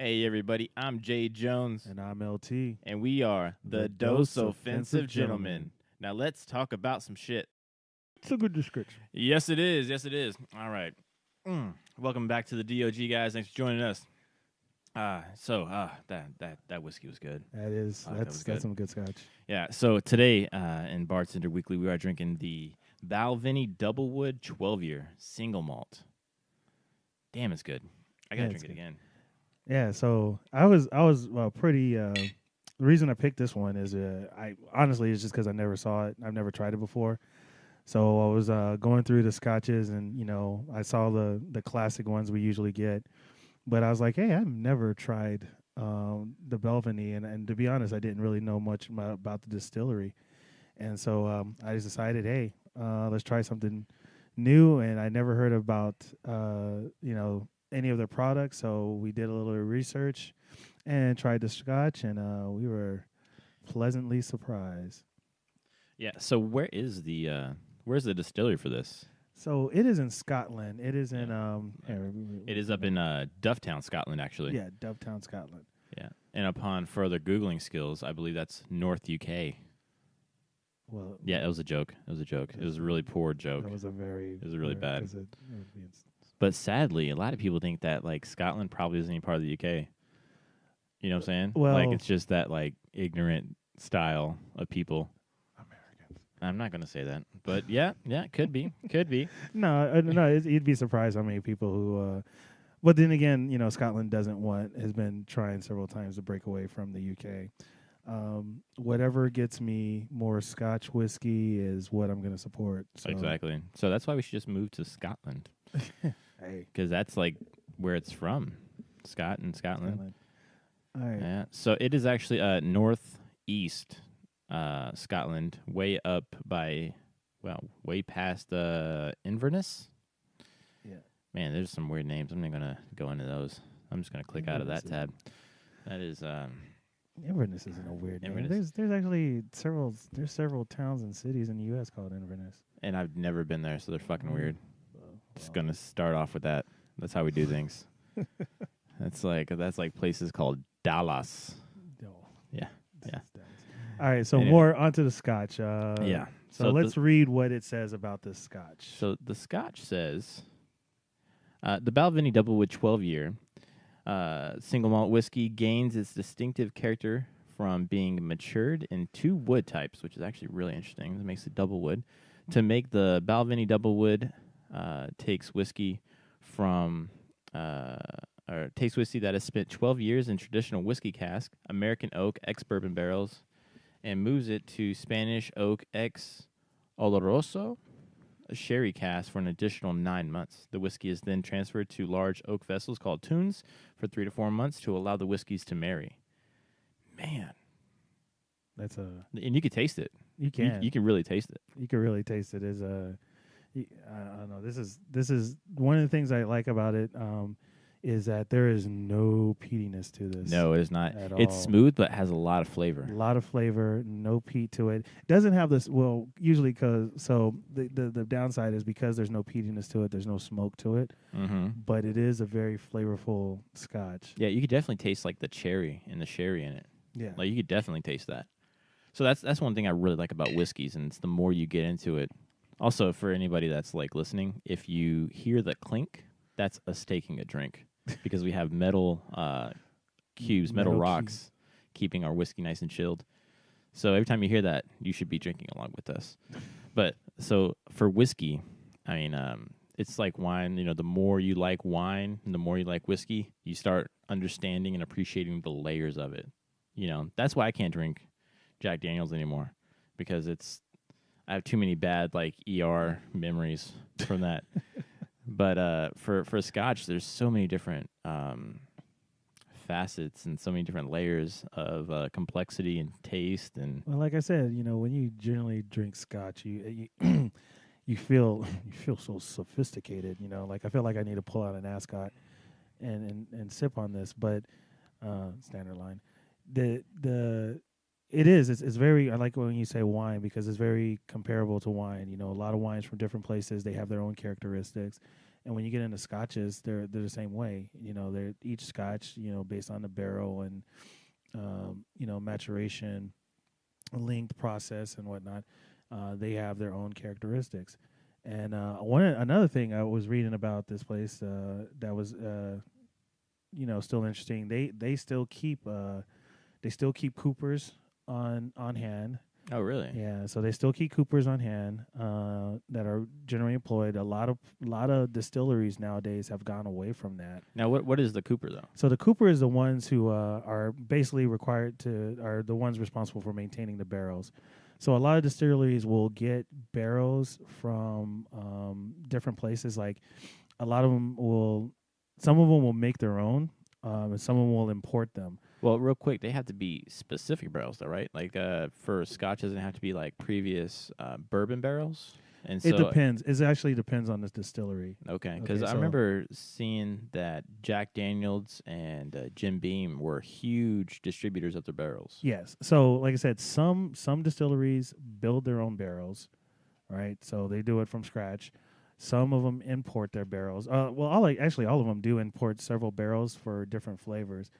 Hey everybody, I'm Jay Jones, And I'm LT. and we are the Dose Offensive Gentlemen. Now let's talk about some shit. It's a good description. Yes, it is. Yes, it is. All right. Welcome back to the DOG, guys. Thanks for joining us. That whiskey was good. That is Fuck, that was that's good. some good scotch. Yeah. So today in Bartender Weekly, we are drinking the Balvenie Doublewood 12-year single malt. Damn, it's good. I gotta drink it again. Yeah, so I was pretty. The reason I picked this one is I honestly it's just because I never saw it. I've never tried it before. So I was going through the scotches, and I saw the classic ones we usually get, but I was like, hey, I've never tried the Balvenie, and to be honest, I didn't really know much about the distillery, and so I just decided, hey, let's try something new, and I never heard about any of their products, so we did a little research and tried the scotch, and we were pleasantly surprised. Yeah. So where's the distillery for this? So it is in Scotland. It is in It is up in Dufftown, Scotland, actually. Yeah, Dovetown, Scotland. Yeah. And upon further Googling skills, I believe that's North UK. Well, yeah, it was a joke. It was a joke. It was a really poor joke. It was really bad. But sadly, a lot of people think that like Scotland probably isn't any part of the UK. You know what I'm saying? Well, like it's just that like ignorant style of people. Americans. I'm not going to say that, but yeah, could be. No, you'd be surprised how many people who. But then again, Scotland has been trying several times to break away from the UK. Whatever gets me more Scotch whiskey is what I'm going to support. So. Exactly. So that's why we should just move to Scotland. Hey, because that's like where it's from, Scotland. All right. Yeah. So it is actually northeast Scotland, way up by, way past Inverness. Yeah. Man, there's some weird names. I'm not gonna go into those. I'm just gonna click out of that tab. That is Inverness isn't a weird name. Inverness. There's actually several towns and cities in the U.S. called Inverness. And I've never been there, so they're fucking weird. Just gonna start off with that. That's how we do things. that's like places called Dallas. Oh, yeah. All right, so anyway. more onto the Scotch. Yeah. So let's read what it says about this Scotch. So the Scotch says, the Balvenie Doublewood 12-year single malt whiskey gains its distinctive character from being matured in 2 wood types, which is actually really interesting. It makes it Doublewood. To make the Balvenie Doublewood takes whiskey that has spent 12 years in traditional whiskey cask, American oak, ex-bourbon barrels, and moves it to Spanish oak ex-oloroso, a sherry cask for an additional 9 months. The whiskey is then transferred to large oak vessels called tunes for 3 to 4 months to allow the whiskeys to marry. Man. And you can taste it. You can. You can really taste it. You can really taste it. I don't know. This is one of the things I like about it. Is that there is no peatiness to this. No, it is not. It's all. Smooth, but has a lot of flavor. A lot of flavor, no peat to it. Doesn't have this. Well, usually the downside is because there's no peatiness to it. There's no smoke to it. Mm-hmm. But it is a very flavorful Scotch. Yeah, you could definitely taste like the cherry and the sherry in it. Yeah, like you could definitely taste that. So that's one thing I really like about whiskeys, and it's the more you get into it. Also, for anybody that's like listening, if you hear the clink, that's us taking a drink. Because we have metal cubes, metal rocks, keeping our whiskey nice and chilled. So every time you hear that, you should be drinking along with us. But so for whiskey, I mean, it's like wine. The more you like wine and the more you like whiskey, you start understanding and appreciating the layers of it. That's why I can't drink Jack Daniels anymore, because I have too many bad like ER memories from that. But for Scotch, there's so many different facets and so many different layers of complexity and taste. And well, like I said, when you generally drink Scotch, you you feel so sophisticated. Like I feel like I need to pull out an ascot and sip on this, but standard line. It's very, I like when you say wine, because it's very comparable to wine. A lot of wines from different places, they have their own characteristics. And when you get into scotches, they're the same way. They're each scotch, based on the barrel and maturation, length process and whatnot. They have their own characteristics. And another thing I was reading about this place that was still interesting. They still keep coopers on hand. Oh, really? Yeah, so they still keep coopers on hand that are generally employed. A lot of distilleries nowadays have gone away from that. Now, what is the cooper though? So the cooper is the ones who are basically are the ones responsible for maintaining the barrels. So a lot of distilleries will get barrels from different places. Like some of them will make their own, and some of them will import them. Well, real quick, they have to be specific barrels, though, right? Like for Scotch, doesn't it have to be like previous bourbon barrels? And so it depends. It actually depends on the distillery. Okay, because I remember seeing that Jack Daniel's and Jim Beam were huge distributors of their barrels. Yes. So, like I said, some distilleries build their own barrels, right? So they do it from scratch. Some of them import their barrels. All of them do import several barrels for different flavors.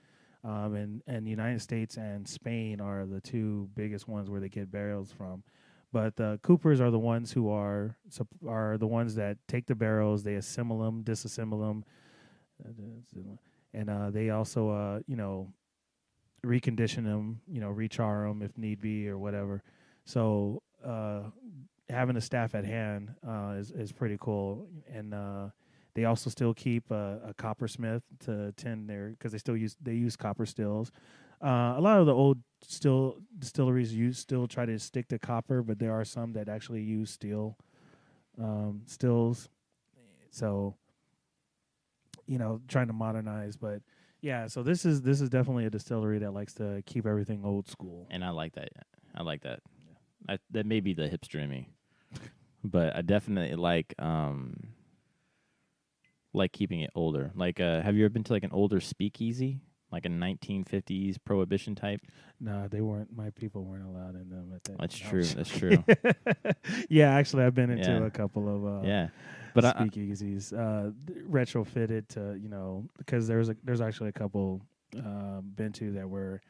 And the United States and Spain are the two biggest ones where they get barrels from. But the coopers are the ones who are the ones that take the barrels, they assemble them, disassemble them, and they also recondition them, rechar them if need be or whatever. So having a staff at hand is pretty cool, and they also still keep a coppersmith to tend because they use copper stills. A lot of the old distilleries still try to stick to copper, but there are some that actually use steel stills. So trying to modernize, but yeah. So this is definitely a distillery that likes to keep everything old school, and I like that. That may be the hipster in me, but I definitely like keeping it older. Like, have you ever been to like an older speakeasy, like a 1950s prohibition type? No, they weren't. My people weren't allowed in them at that. That's true. That's true. Yeah, actually, I've been into a couple of but speakeasies retrofitted to because there's actually a couple been to that were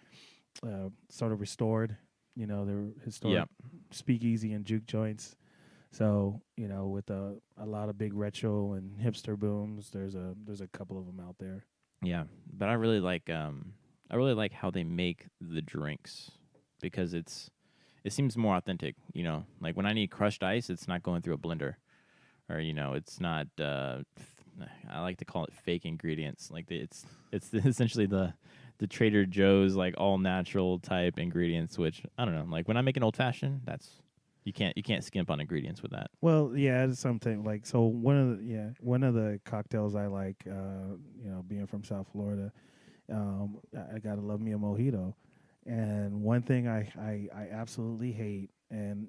sort of restored. They were historic speakeasy and juke joints. So with a lot of big retro and hipster booms, there's a couple of them out there. Yeah, but I really like how they make the drinks because it seems more authentic. Like when I need crushed ice, it's not going through a blender, or it's not. I like to call it fake ingredients. Like it's essentially the Trader Joe's like all natural type ingredients, which I don't know. Like when I make an old fashioned, you can't skimp on ingredients with that. Well, yeah, it's something like so. One of the cocktails I like, being from South Florida, I gotta love me a mojito. And one thing I absolutely hate, and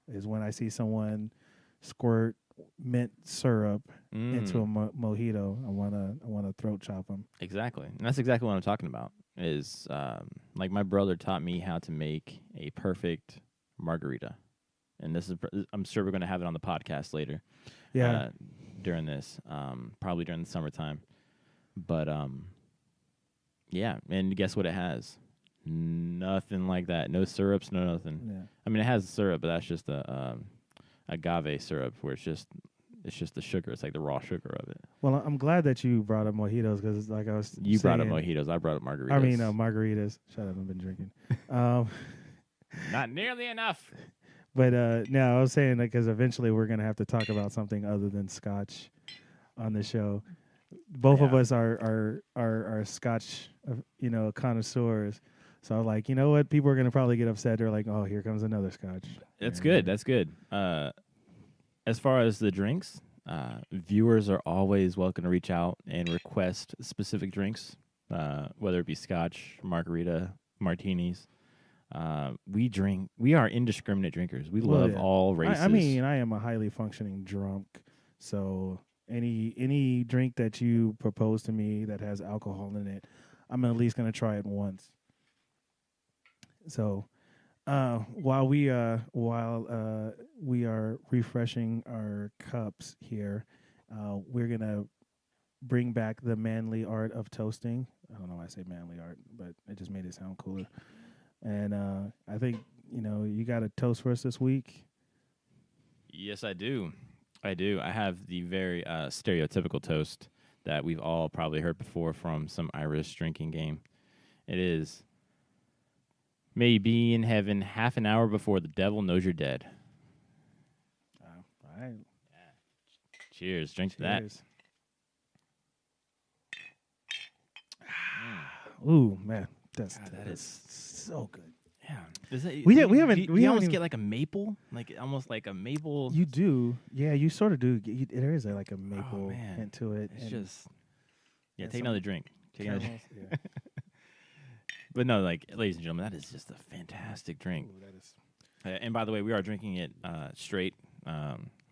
is when I see someone squirt mint syrup into a mojito. I wanna throat chop them. Exactly, and that's exactly what I'm talking about. Is like my brother taught me how to make a perfect margarita. And I'm sure we're going to have it on the podcast later. Yeah. During this, probably during the summertime. But, yeah. And guess what it has? Nothing like that. No syrups, no nothing. Yeah. I mean, it has syrup, but that's just agave syrup where it's just the sugar. It's like the raw sugar of it. Well, I'm glad that you brought up mojitos because, like I was You saying, brought up mojitos. I brought up margaritas. I mean, margaritas. Shut up, I've been drinking. Not nearly enough. But no, I was saying that because eventually we're going to have to talk about something other than Scotch on the show. Both of us are Scotch, connoisseurs. So I was like, you know what? People are going to probably get upset. They're like, oh, here comes another Scotch. That's good. That's good. As far as the drinks, viewers are always welcome to reach out and request specific drinks, whether it be Scotch, margarita, martinis. We are indiscriminate drinkers. We love all races. I mean, I am a highly functioning drunk. So any drink that you propose to me that has alcohol in it, I'm at least going to try it once. So, while we are refreshing our cups here, We're gonna bring back the manly art of toasting. I don't know why I say manly art, but it just made it sound cooler. And I think you got a toast for us this week. Yes, I do. I do. I have the very stereotypical toast that we've all probably heard before from some Irish drinking game. It is, may you be in heaven half an hour before the devil knows you're dead. All right. Cheers. Drink to Cheers. that. Ooh, man, God, that is so good. Yeah. Is that, We you, haven't- You, we you haven't almost even- get like a maple, almost like a maple. You do, yeah. You sort of do. There is like a maple man. hint to it. It's and just and take some another drink. Take another drink. caramels, yeah. But no, ladies and gentlemen, that is just a fantastic drink. Ooh, that is. And by the way, we are drinking it straight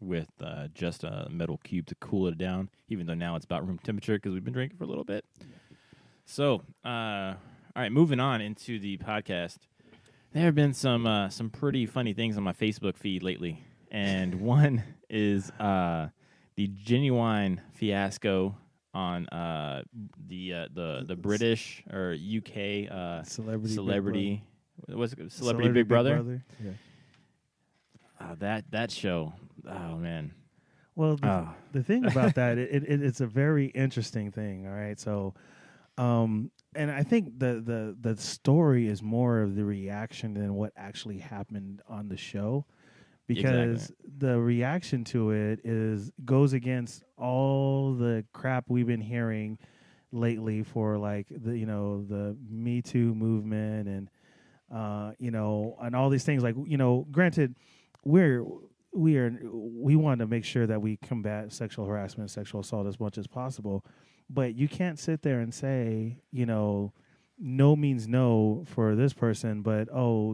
with just a metal cube to cool it down, even though now it's about room temperature because we've been drinking for a little bit. Yeah. So, all right, moving on into the podcast. There have been some pretty funny things on my Facebook feed lately, and one is the Ginuwine fiasco on the British or UK celebrity. What's it? Celebrity Big Brother? Yeah. That show. Oh man. Well, the thing about that, it's a very interesting thing. All right, so, and I think the story is more of the reaction than what actually happened on the show, because the reaction to it goes against all the crap we've been hearing lately for like the Me Too movement and and all these things. Like, granted, we want to make sure that we combat sexual harassment, sexual assault as much as possible, but you can't sit there and say, no means no for this person, but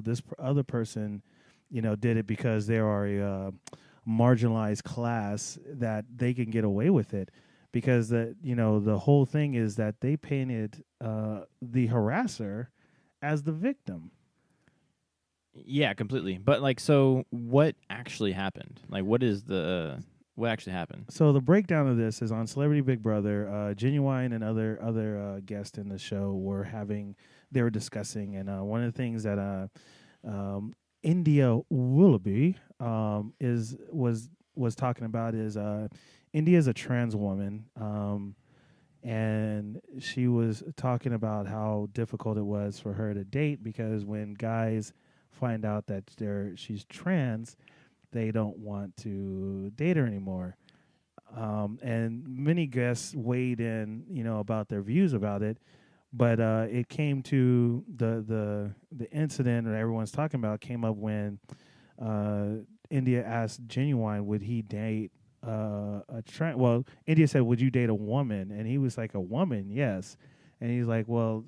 this other person, did it because they are a marginalized class that they can get away with it, because the whole thing is that they painted the harasser as the victim. Yeah, completely. But so what actually happened? What actually happened? So the breakdown of this is on Celebrity Big Brother. Ginuwine and other guests in the show they were discussing, and one of the things that India Willoughby was talking about is India is a trans woman, and she was talking about how difficult it was for her to date, because when guys find out that she's trans, they don't want to date her anymore. And many guests weighed in, about their views about it, but it came to the incident that everyone's talking about came up when India asked Ginuwine, would he date a trans? Well, India said, would you date a woman? And he was like, a woman, yes. And he's like, well,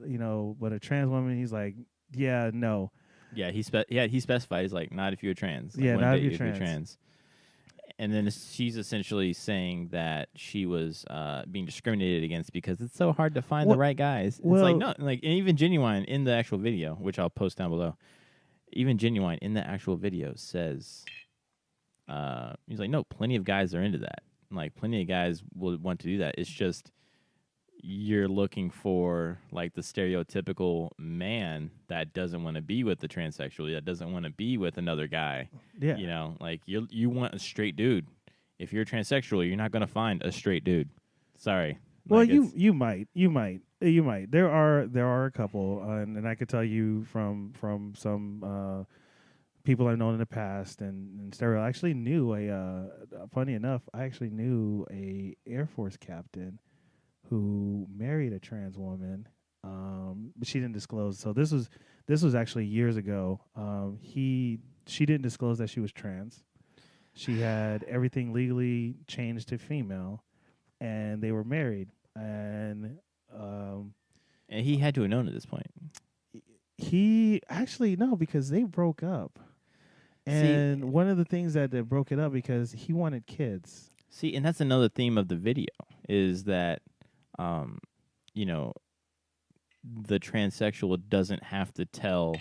but a trans woman? He's like, yeah, no. Yeah, he specified. He's like, not if you're trans. Not if you're trans. And then she's essentially saying that she was being discriminated against because it's so hard to find the right guys. It's and even Ginuwine in the actual video, which I'll post down below, even Ginuwine in the actual video says, he's like, no, plenty of guys are into that. Plenty of guys will want to do that. It's just you're looking for the stereotypical man that doesn't want to be with the transsexual, that doesn't want to be with another guy. Yeah. You want a straight dude. If you're transsexual, you're not going to find a straight dude. Sorry. Well, you might. There are a couple, and I could tell you from some people I've known in the past, and stereo. I actually knew funny enough, I actually knew a Air Force captain who married a trans woman, but she didn't disclose. So this was actually years ago. She didn't disclose that she was trans. She had everything legally changed to female, and they were married. And he had to have known at this point. He actually no, because they broke up. And one of the things that broke it up because he wanted kids. See, and that's another theme of the video is that. The transsexual doesn't have to tell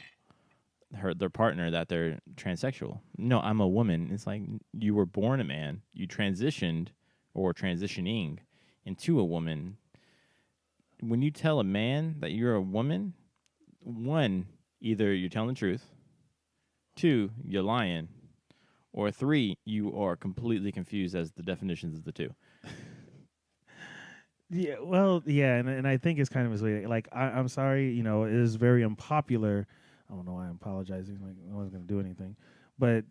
their partner that they're transsexual. No, I'm a woman. It's like you were born a man, you transitioned or transitioning into a woman, when you tell a man that you're a woman, one, either you're telling the truth, two, you're lying, or three, you are completely confused as the definitions of the two. Yeah, well, yeah, and I think it's kind of misleading. Like, I'm sorry, you know, it is very unpopular. I don't know why I'm apologizing. Like, no one's going to do anything. But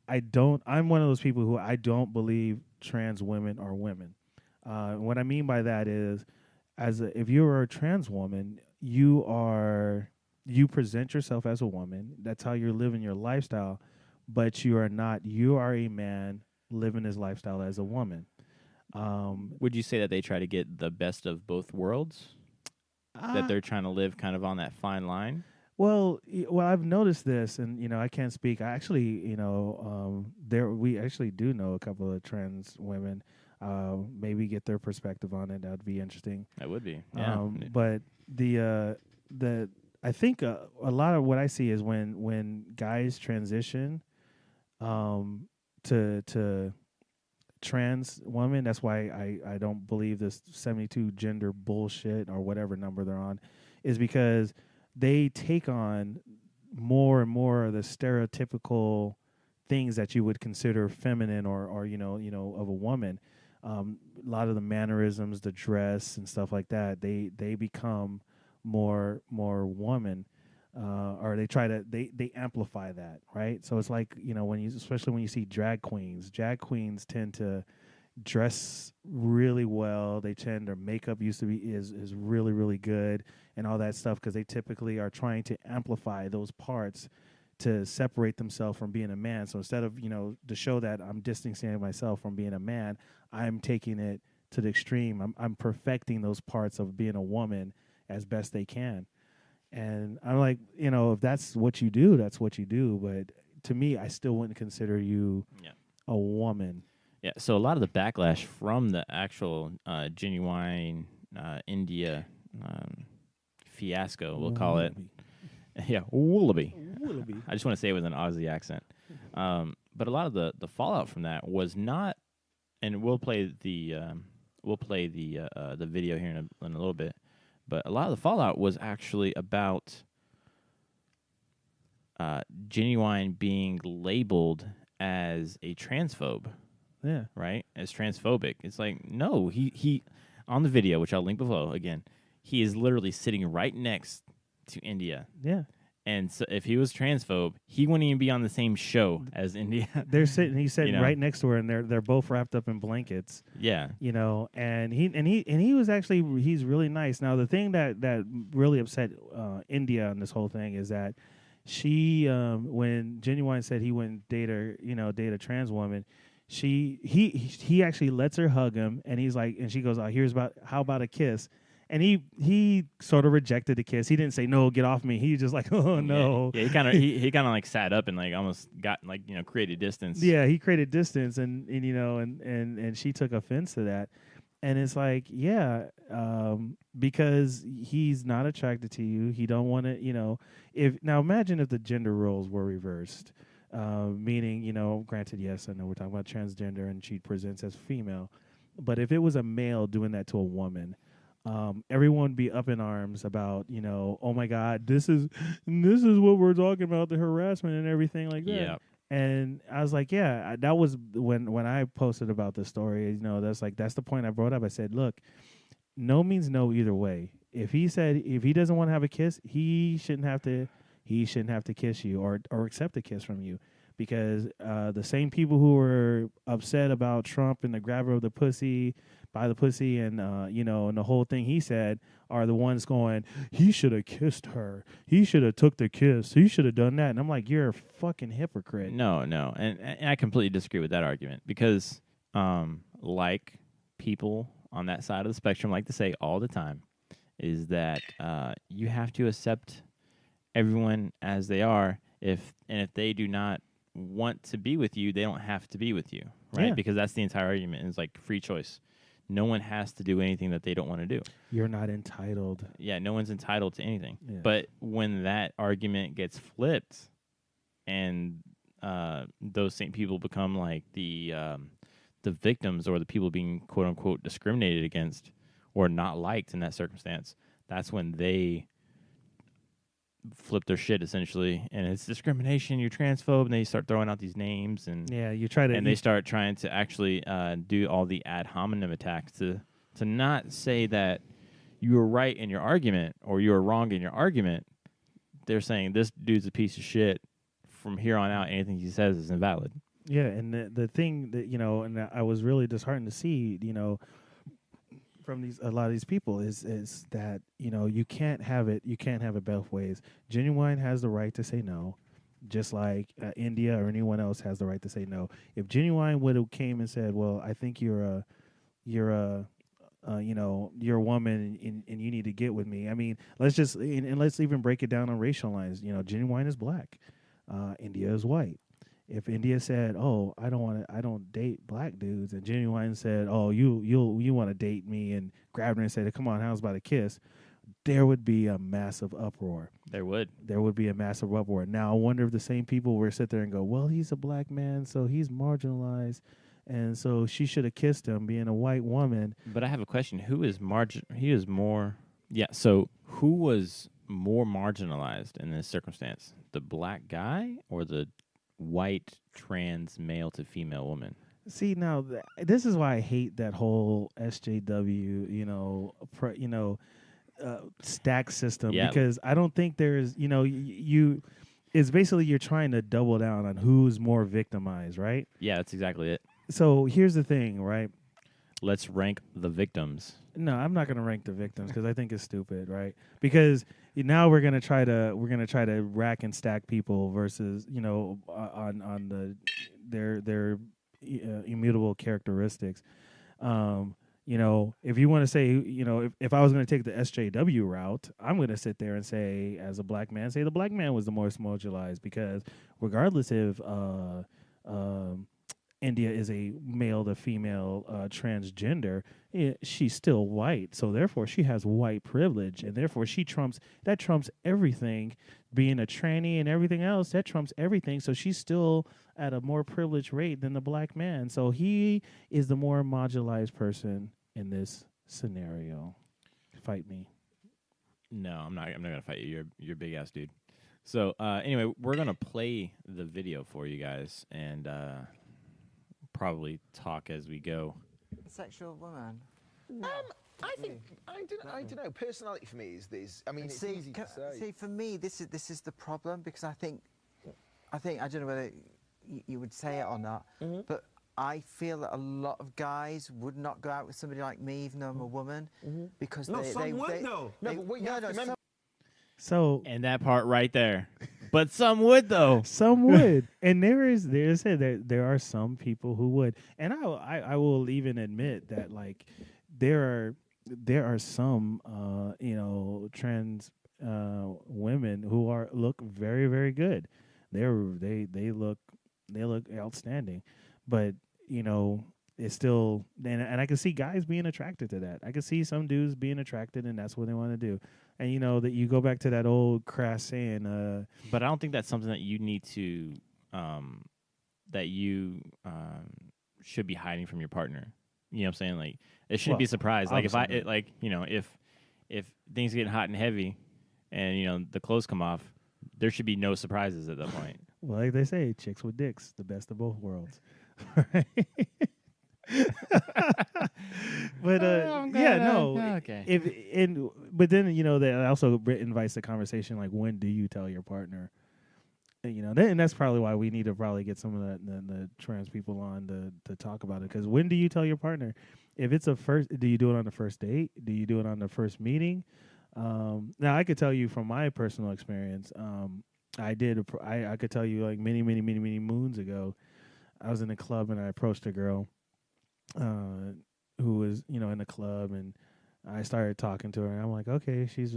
I'm one of those people who I don't believe trans women are women. What I mean by that is, if you're a trans woman, you present yourself as a woman. That's how you're living your lifestyle, but you are not. You are a man living his lifestyle as a woman. Would you say that they try to get the best of both worlds? That they're trying to live kind of on that fine line? Well, I've noticed this, and you know, I can't speak. I actually, we actually do know a couple of trans women. Maybe get their perspective on it. That'd be interesting. That would be, yeah. But I think a lot of what I see is when guys transition, to trans women. That's why I don't believe this 72 gender bullshit or whatever number they're on, is because they take on more and more of the stereotypical things that you would consider feminine or of a woman. A lot of the mannerisms, the dress and stuff like that, they become more woman, or they amplify that, right? So it's like, especially when you see drag queens tend to dress really well. Their makeup is really, really good and all that stuff, because they typically are trying to amplify those parts to separate themselves from being a man. So instead of, to show that I'm distancing myself from being a man, I'm taking it to the extreme. I'm perfecting those parts of being a woman as best they can. And I'm like, if that's what you do, that's what you do. But to me, I still wouldn't consider you a woman. Yeah, so a lot of the backlash from the actual Ginuwine India fiasco, we'll call it. Yeah, Willoughby. I just want to say it with an Aussie accent. But a lot of the fallout from that was not, and we'll play the video here in a little bit. But a lot of the fallout was actually about Ginuwine being labeled as a transphobe. Yeah. Right? As transphobic. It's like, no, he on the video, which I'll link below again, he is literally sitting right next to India. Yeah. And so if he was transphobe, he wouldn't even be on the same show as India. He's sitting right next to her, and they're both wrapped up in blankets. Yeah. And he was actually, he's really nice. Now the thing that really upset India on this whole thing is that she when Ginuwine said he wouldn't date a trans woman, he actually lets her hug him, and he's like, and she goes, how about a kiss? And he sort of rejected the kiss. He didn't say, no, get off me. He was just like, oh no. Yeah, he kind of like sat up and like almost got like, created distance. Yeah, he created distance, and she took offense to that. And it's like, because he's not attracted to you. He don't want to, now imagine if the gender roles were reversed. Meaning, granted, yes, I know we're talking about transgender and she presents as female, but if it was a male doing that to a woman, everyone would be up in arms about, oh my God, this is what we're talking about, the harassment and everything like that. Yeah. And I was like, that was when I posted about this story, that's the point I brought up. I said, look, no means no either way. If he doesn't want to have a kiss, he shouldn't have to kiss you or accept a kiss from you, because the same people who were upset about Trump and the grabber of the pussy by the pussy and and the whole thing he said are the ones going, he should have kissed her, he should have took the kiss, he should have done that. And I'm like, you're a fucking hypocrite. No, and I completely disagree with that argument, because like people on that side of the spectrum like to say all the time, is that you have to accept everyone as they are. If they do not want to be with you, they don't have to be with you, right? Yeah. Because that's the entire argument. It's like free choice. No one has to do anything that they don't want to do. You're not entitled. Yeah, no one's entitled to anything. Yeah. But when that argument gets flipped, and those same people become like the the victims or the people being quote unquote discriminated against or not liked in that circumstance, that's when they flip their shit essentially, and it's discrimination. You're transphobe, and they start throwing out these names, and they start trying to actually do all the ad hominem attacks to not say that you were right in your argument or you were wrong in your argument. They're saying this dude's a piece of shit. From here on out, anything he says is invalid. Yeah, and the thing that and I was really disheartened to see from a lot of these people is that you can't have it both ways. Ginuwine has the right to say no, just like India or anyone else has the right to say no. If Ginuwine would have came and said, "Well, I think you're a woman and you need to get with me." I mean, let's just and let's even break it down on racial lines. Ginuwine is black, India is white. If India said, "Oh, I don't date black dudes," and Ginuwine said, "Oh, you want to date me," and grabbed her and said, "Come on, how's about a kiss?" There would be a massive uproar. There would be a massive uproar. Now, I wonder if the same people would sit there and go, "Well, he's a black man, so he's marginalized, and so she should have kissed him, being a white woman." But I have a question: who is He is more. Yeah. So who was more marginalized in this circumstance? The black guy or the white trans male to female woman? See, now this is why I hate that whole SJW, stack system, because I don't think there's, it's basically you're trying to double down on who's more victimized, right? Yeah, that's exactly it. So here's the thing, right? Let's rank the victims. No, I'm not going to rank the victims because I think it's stupid, right? Because now we're going to try to rack and stack people versus on their immutable characteristics. If you want to say, if I was going to take the SJW route, I'm going to sit there and say, as a black man, say the black man was the most marginalized, because regardless if India is a male to female transgender, she's still white. So therefore she has white privilege, and therefore trumps everything. Being a tranny and everything else, that trumps everything. So she's still at a more privileged rate than the black man. So he is the more marginalized person in this scenario. Fight me. No, I'm not gonna fight you. You're a big ass dude. So anyway, we're gonna play the video for you guys and probably talk as we go. Sexual woman. I think I don't know. Personality for me is I mean, it's easy to say. See, for me, this is the problem, because I think I don't know whether you would say it or not, but I feel that a lot of guys would not go out with somebody like me, even though I'm a woman, because they would though. No, but what you have to remember. So, and that part right there. But some would, though. Some would. And there are some people who would. And I will even admit that, like, there are some trans women who look very, very good. They look outstanding. But it's still, and I can see guys being attracted to that. I can see some dudes being attracted, and that's what they want to do. And that you go back to that old crass saying. But I don't think that's something that you need to, should be hiding from your partner. You know what I'm saying? Like, it shouldn't be a surprise. Like if things get hot and heavy, and the clothes come off, there should be no surprises at that point. Well, like they say, chicks with dicks, the best of both worlds. But okay. But then that also invites the conversation, like, when do you tell your partner? And that's probably why we need to probably get some of the trans people on to talk about it. Because when do you tell your partner? If it's do you do it on the first date? Do you do it on the first meeting? Now, I could tell you from my personal experience, I could tell you, like, many moons ago, I was in a club and I approached a girl who was, in the club, and I started talking to her, and I'm like, okay, she's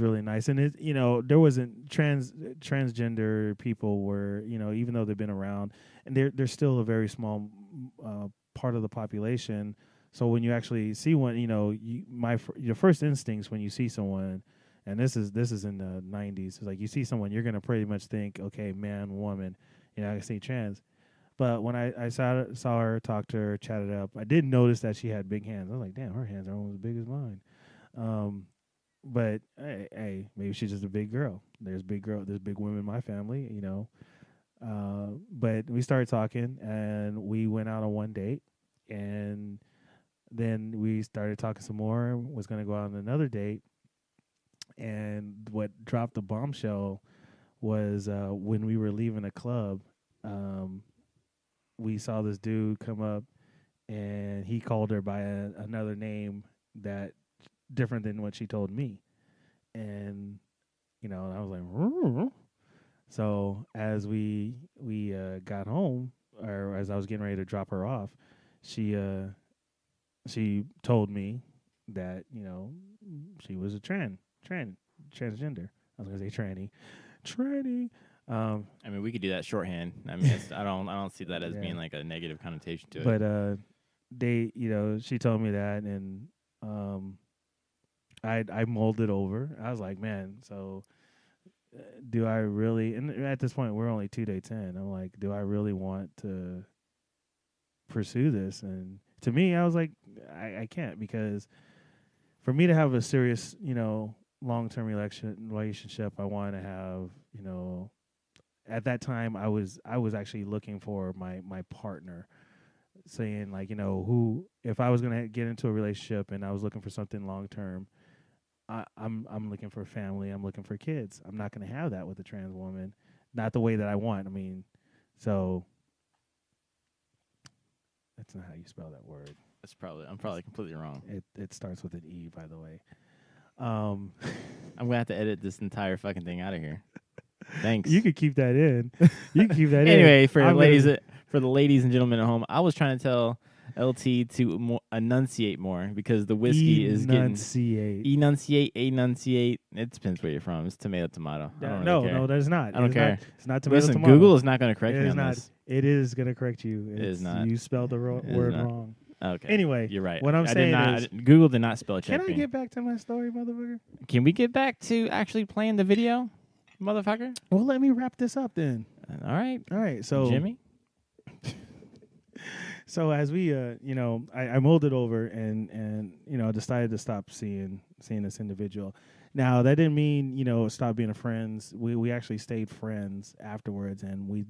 really nice. And there wasn't transgender people were, even though they've been around, and they're still a very small part of the population. So when you actually see one, your first instincts when you see someone, and this is in the 90s, it's like you see someone, you're going to pretty much think, okay, man, woman, I can say trans. But when I saw her, talked to her, chatted up, I did notice that she had big hands. I was like, damn, her hands are almost as big as mine. But hey, maybe she's just a big girl. There's big women in my family, you know. But we started talking, and we went out on one date, and then we started talking some more. Was going to go out on another date, and what dropped the bombshell was when we were leaving a club. We saw this dude come up, and he called her by another name that different than what she told me, and you know, I was like, "Rrr." So as we got home, or as I was getting ready to drop her off, she told me that, you know, she was a transgender. I was gonna say tranny. I mean, we could do that shorthand. I mean, I don't see that as being like a negative connotation to it. But they, you know, she told me that, and I molded over. I was like, man, so do I really? And at this point, we're only 2 dates in. I'm like, do I really want to pursue this? And to me, I was like, I can't, because for me to have a serious, you know, long-term relationship, I want to have, you know, at that time I was actually looking for my partner, saying like, you know, who, if I was going to get into a relationship and I was looking for something long-term, I'm looking for family. I'm looking for kids. I'm not going to have that with a trans woman, not the way that I want. I mean, so that's not how you spell that word. I'm probably completely wrong. It starts with an E, by the way. I'm gonna have to edit this entire fucking thing out of here. Thanks. You could keep that in. You can keep that in. Anyway, for the ladies and gentlemen at home, I was trying to tell LT to enunciate more, because the whiskey is getting enunciate. It depends where you're from. It's tomato. No, there's not. I don't care. It's not tomato. Listen, Google is not going to correct me on this. It is going to correct you. It is not. You spelled the word wrong. Okay. Anyway, you're right. What I'm saying is, Google did not spell check me. Can I get back to my story, motherfucker? Can we get back to actually playing the video, motherfucker? Well, let me wrap this up then. All right. So Jimmy. So as we, you know, I molded over and you know, decided to stop seeing this individual. Now that didn't mean, you know, stop being friends. We actually stayed friends afterwards, and we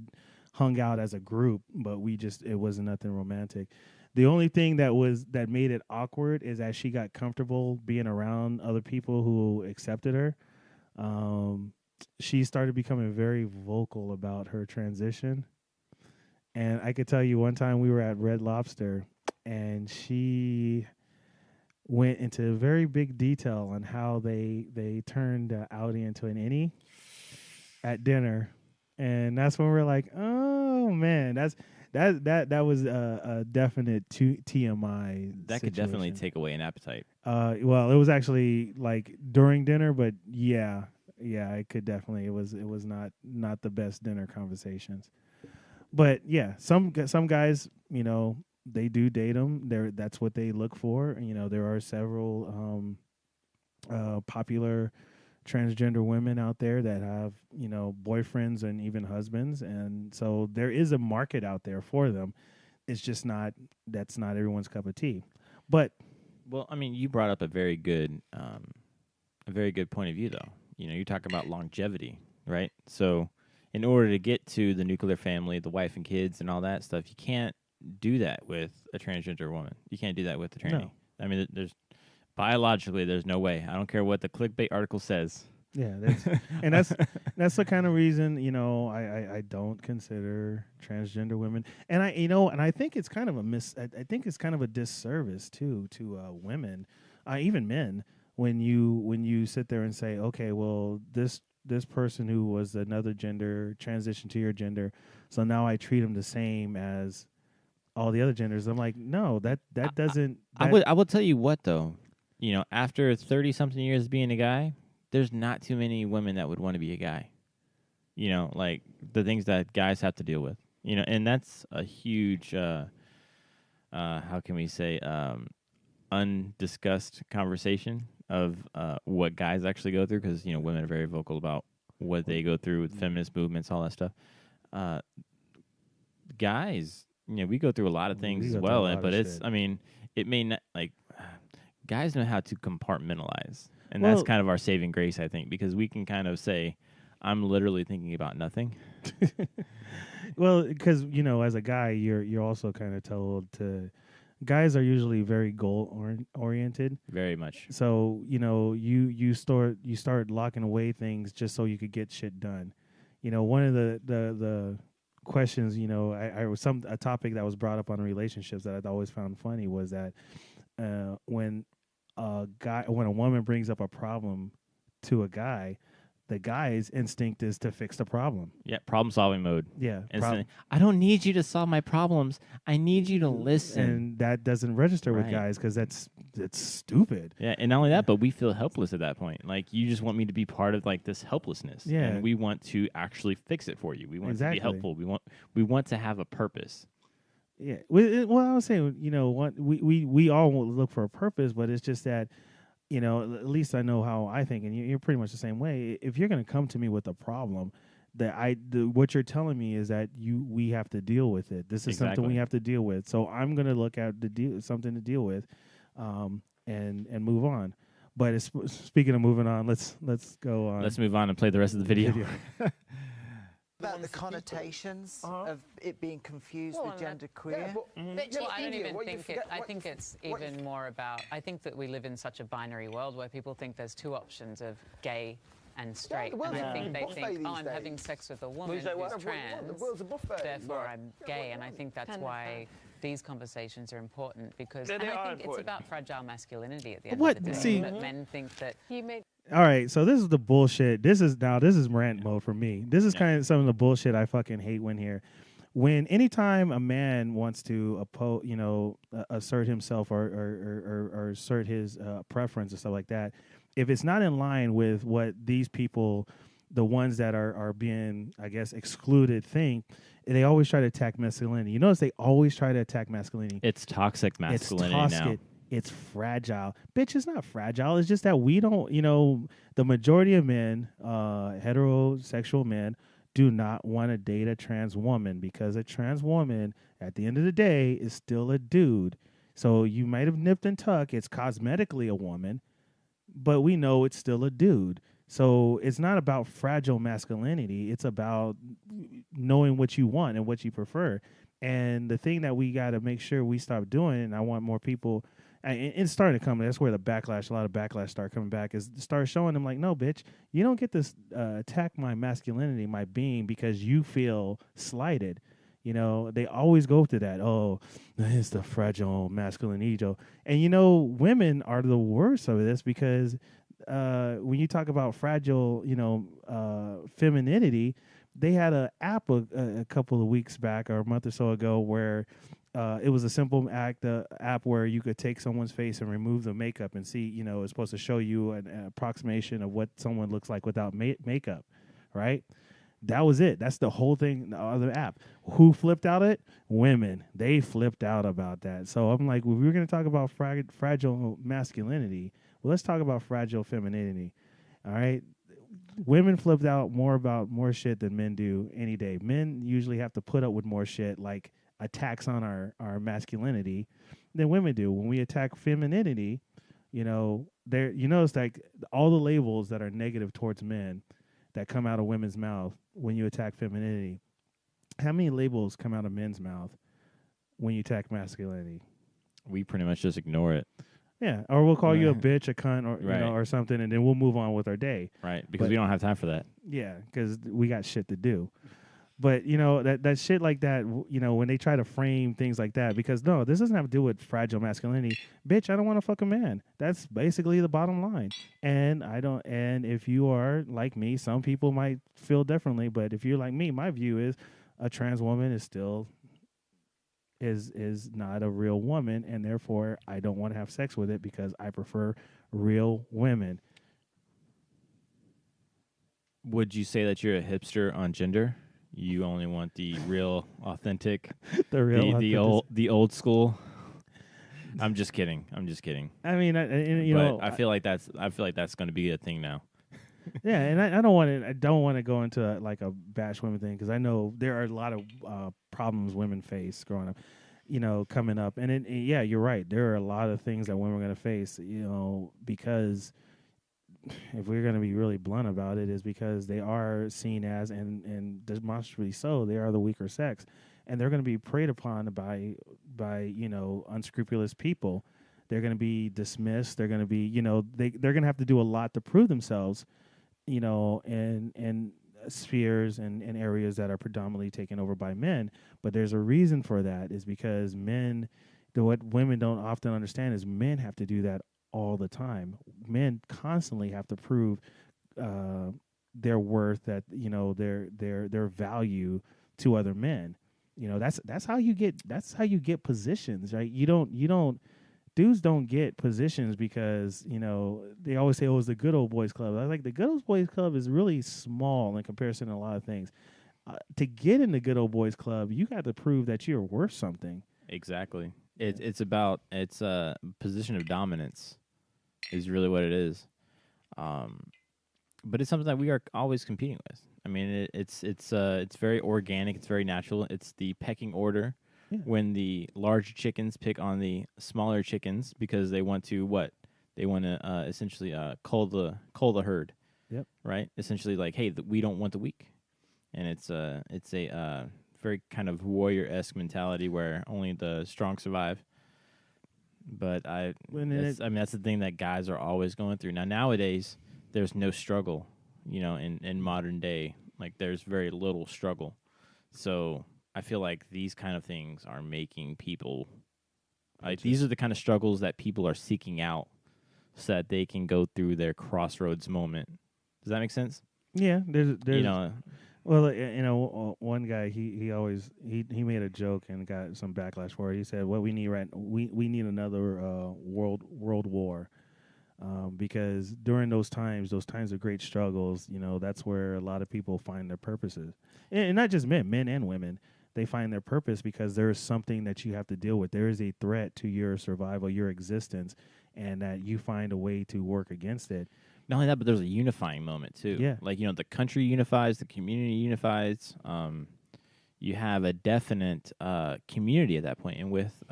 hung out as a group, but it wasn't nothing romantic. The only thing that made it awkward is that she got comfortable being around other people who accepted her. She started becoming very vocal about her transition. And I could tell you, one time we were at Red Lobster, and she went into very big detail on how they turned Audi into an innie at dinner. And that's when we're like, oh man, that was a definite TMI. That could definitely take away an appetite. Well, it was actually like during dinner, but yeah, it could definitely. It was not the best dinner conversations. But yeah, some guys, you know, they do date them. That's what they look for. You know, there are several popular transgender women out there that have, you know, boyfriends and even husbands, and so there is a market out there for them. It's just that's not everyone's cup of tea. But well, I mean, you brought up a very good point of view, though. You know, you talk about longevity, right? So in order to get to the nuclear family, the wife and kids and all that stuff, you can't do that with a transgender woman. You can't do that with a tranny. No. I mean, biologically, there's no way. I don't care what the clickbait article says. Yeah, that's the kind of reason, you know, I don't consider transgender women, and I think it's kind of I think it's kind of a disservice too to women, even men, when you sit there and say, okay, well, this person who was another gender transitioned to your gender, so now I treat him the same as all the other genders. I'm like, no, that doesn't. I will tell you what, though, you know, after 30-something years being a guy, there's not too many women that would want to be a guy. You know, like the things that guys have to deal with. You know, and that's a huge, how can we say, undiscussed conversation of what guys actually go through, because, you know, women are very vocal about what they go through with feminist movements, all that stuff. guys, we go through a lot of things as well, but it's, it may not, like, guys know how to compartmentalize, and that's kind of our saving grace, I think, because we can kind of say, I'm literally thinking about nothing. Well, because, as a guy, you're also kind of told to, guys are usually very goal oriented. Very much. So, you start locking away things just so you could get shit done. One of the questions, a topic that was brought up on relationships that I always found funny was that when a woman brings up a problem to a guy, the guy's instinct is to fix the problem. Yeah, problem-solving mode. Yeah. I don't need you to solve my problems. I need you to listen. And that doesn't register with guys because that's stupid. Yeah, and not only that, but we feel helpless at that point. Like, you just want me to be part of, like, this helplessness. Yeah. And we want to actually fix it for you. We want to be helpful. We want to have a purpose. Yeah. Well, I was saying, we all look for a purpose, but it's just that, at least I know how I think, and you're pretty much the same way. If you're going to come to me with a problem, what you're telling me is that we have to deal with it. This is something we have to deal with. So I'm going to look at something to deal with, and move on. But speaking of moving on, let's go on. Let's move on and play the rest of the video. About the connotations of it being confused with genderqueer. I don't even think it. I think it's even more about. I think that we live in such a binary world where people think there's two options of gay and straight, and I think they think, I'm having sex with a woman who's trans, therefore I'm gay, and I think that's why these conversations are important, because and I think it's about fragile masculinity at the end of the day. See, that men think that all right, so this is the bullshit. This is rant mode for me. This is kind of some of the bullshit I fucking hate when anytime a man wants to assert himself or assert his preference and stuff like that, if it's not in line with what these people, the ones that are being, I guess, excluded, think, they always try to attack masculinity. You notice they always try to attack masculinity. It's toxic masculinity now. It's fragile. Bitch, it's not fragile. It's just that we don't, the majority of men, heterosexual men, do not want to date a trans woman, because a trans woman, at the end of the day, is still a dude. So you might have nipped and tucked. It's cosmetically a woman, but we know it's still a dude. So it's not about fragile masculinity. It's about knowing what you want and what you prefer. And the thing that we got to make sure we stop doing, and I want more people, and it's starting to come, that's where a lot of backlash start coming back, is start showing them like, no, bitch, you don't get to attack my masculinity, my being, because you feel slighted. They always go to that. Oh, it's the fragile masculine ego. And, women are the worst of this, because when you talk about fragile, femininity, they had an app a couple of weeks back or a month or so ago where it was a simple app where you could take someone's face and remove the makeup and see, it's supposed to show you an approximation of what someone looks like without makeup, right? That was it. That's the whole thing, the other app. Who flipped out it? Women. They flipped out about that. So I'm like, well, we're going to talk about fragile masculinity. Well, let's talk about fragile femininity, all right? Women flipped out more shit than men do any day. Men usually have to put up with more shit, like attacks on our masculinity, than women do. When we attack femininity, it's like all the labels that are negative towards men that come out of women's mouth when you attack femininity. How many labels come out of men's mouth when you attack masculinity? We pretty much just ignore it. Yeah, or we'll call you a bitch, a cunt, or or something, and then we'll move on with our day. Right, because we don't have time for that. Yeah, because we got shit to do. But that shit like that, when they try to frame things like that, because no, this doesn't have to do with fragile masculinity. Bitch, I don't want to fuck a man. That's basically the bottom line. And if you are like me, some people might feel differently, but if you're like me, my view is a trans woman is still is not a real woman, and therefore I don't want to have sex with it because I prefer real women. Would you say that you're a hipster on gender? You only want the real, authentic, the old school. I'm just kidding. I mean, I feel like that's going to be a thing now. Yeah, and I don't want to go into like a bash women thing, because I know there are a lot of problems women face growing up, coming up. And yeah, you're right. There are a lot of things that women are going to face, because if we're going to be really blunt about it, is because they are seen as, and demonstrably so, they are the weaker sex, and they're going to be preyed upon by unscrupulous people. They're going to be dismissed. They're going to be, they're going to have to do a lot to prove themselves, in spheres and areas that are predominantly taken over by men. But there's a reason for that, is because what women don't often understand is men have to do that all the time. Men constantly have to prove their worth, that their value to other men. That's how you get positions, right? Dudes don't get positions because they always say, "Oh, it's the good old boys club." I like, the good old boys club is really small in comparison to a lot of things. To get in the good old boys club, you got to prove that you're worth something. Exactly. It's a position of dominance, is really what it is. But it's something that we are always competing with. I mean, it's very organic. It's very natural. It's the pecking order. Yeah. When the larger chickens pick on the smaller chickens because they want to essentially cull the herd. Yep. Right. Essentially, like, hey, we don't want the weak, and it's a very kind of warrior-esque mentality where only the strong survive. But that's the thing that guys are always going through. Nowadays, there's no struggle. In modern day, like, there's very little struggle. So I feel like these kind of things are making people, like, these are the kind of struggles that people are seeking out so that they can go through their crossroads moment. Does that make sense? Yeah, there's well, one guy, he made a joke and got some backlash for it. He said, "What we need we need another world war." Because during those times of great struggles, that's where a lot of people find their purposes, and not just men and women. They find their purpose because there is something that you have to deal with. There is a threat to your survival, your existence, and that you find a way to work against it. Not only that, but there's a unifying moment too. Yeah, like the country unifies, the community unifies. You have a definite community at that point, and with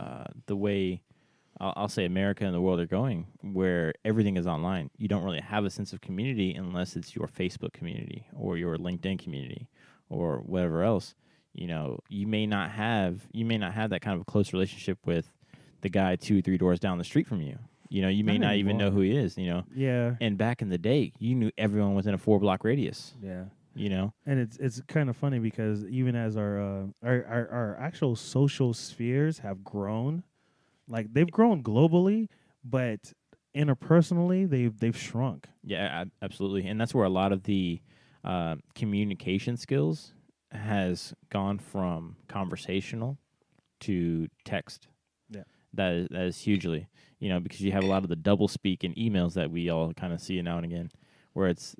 the way I'll say America and the world are going, where everything is online, you don't really have a sense of community unless it's your Facebook community or your LinkedIn community or whatever else. You may not have that kind of a close relationship with the guy 2-3 doors down the street from you. You may not even know who he is. Yeah. And back in the day, you knew everyone within a 4-block radius. Yeah. And it's kind of funny because even as our actual social spheres have grown, like, they've grown globally, but interpersonally they've shrunk. Yeah, absolutely. And that's where a lot of the communication skills has gone from conversational to text. Yeah. That is hugely, because you have a lot of the double speak in emails that we all kind of see now and again, where it's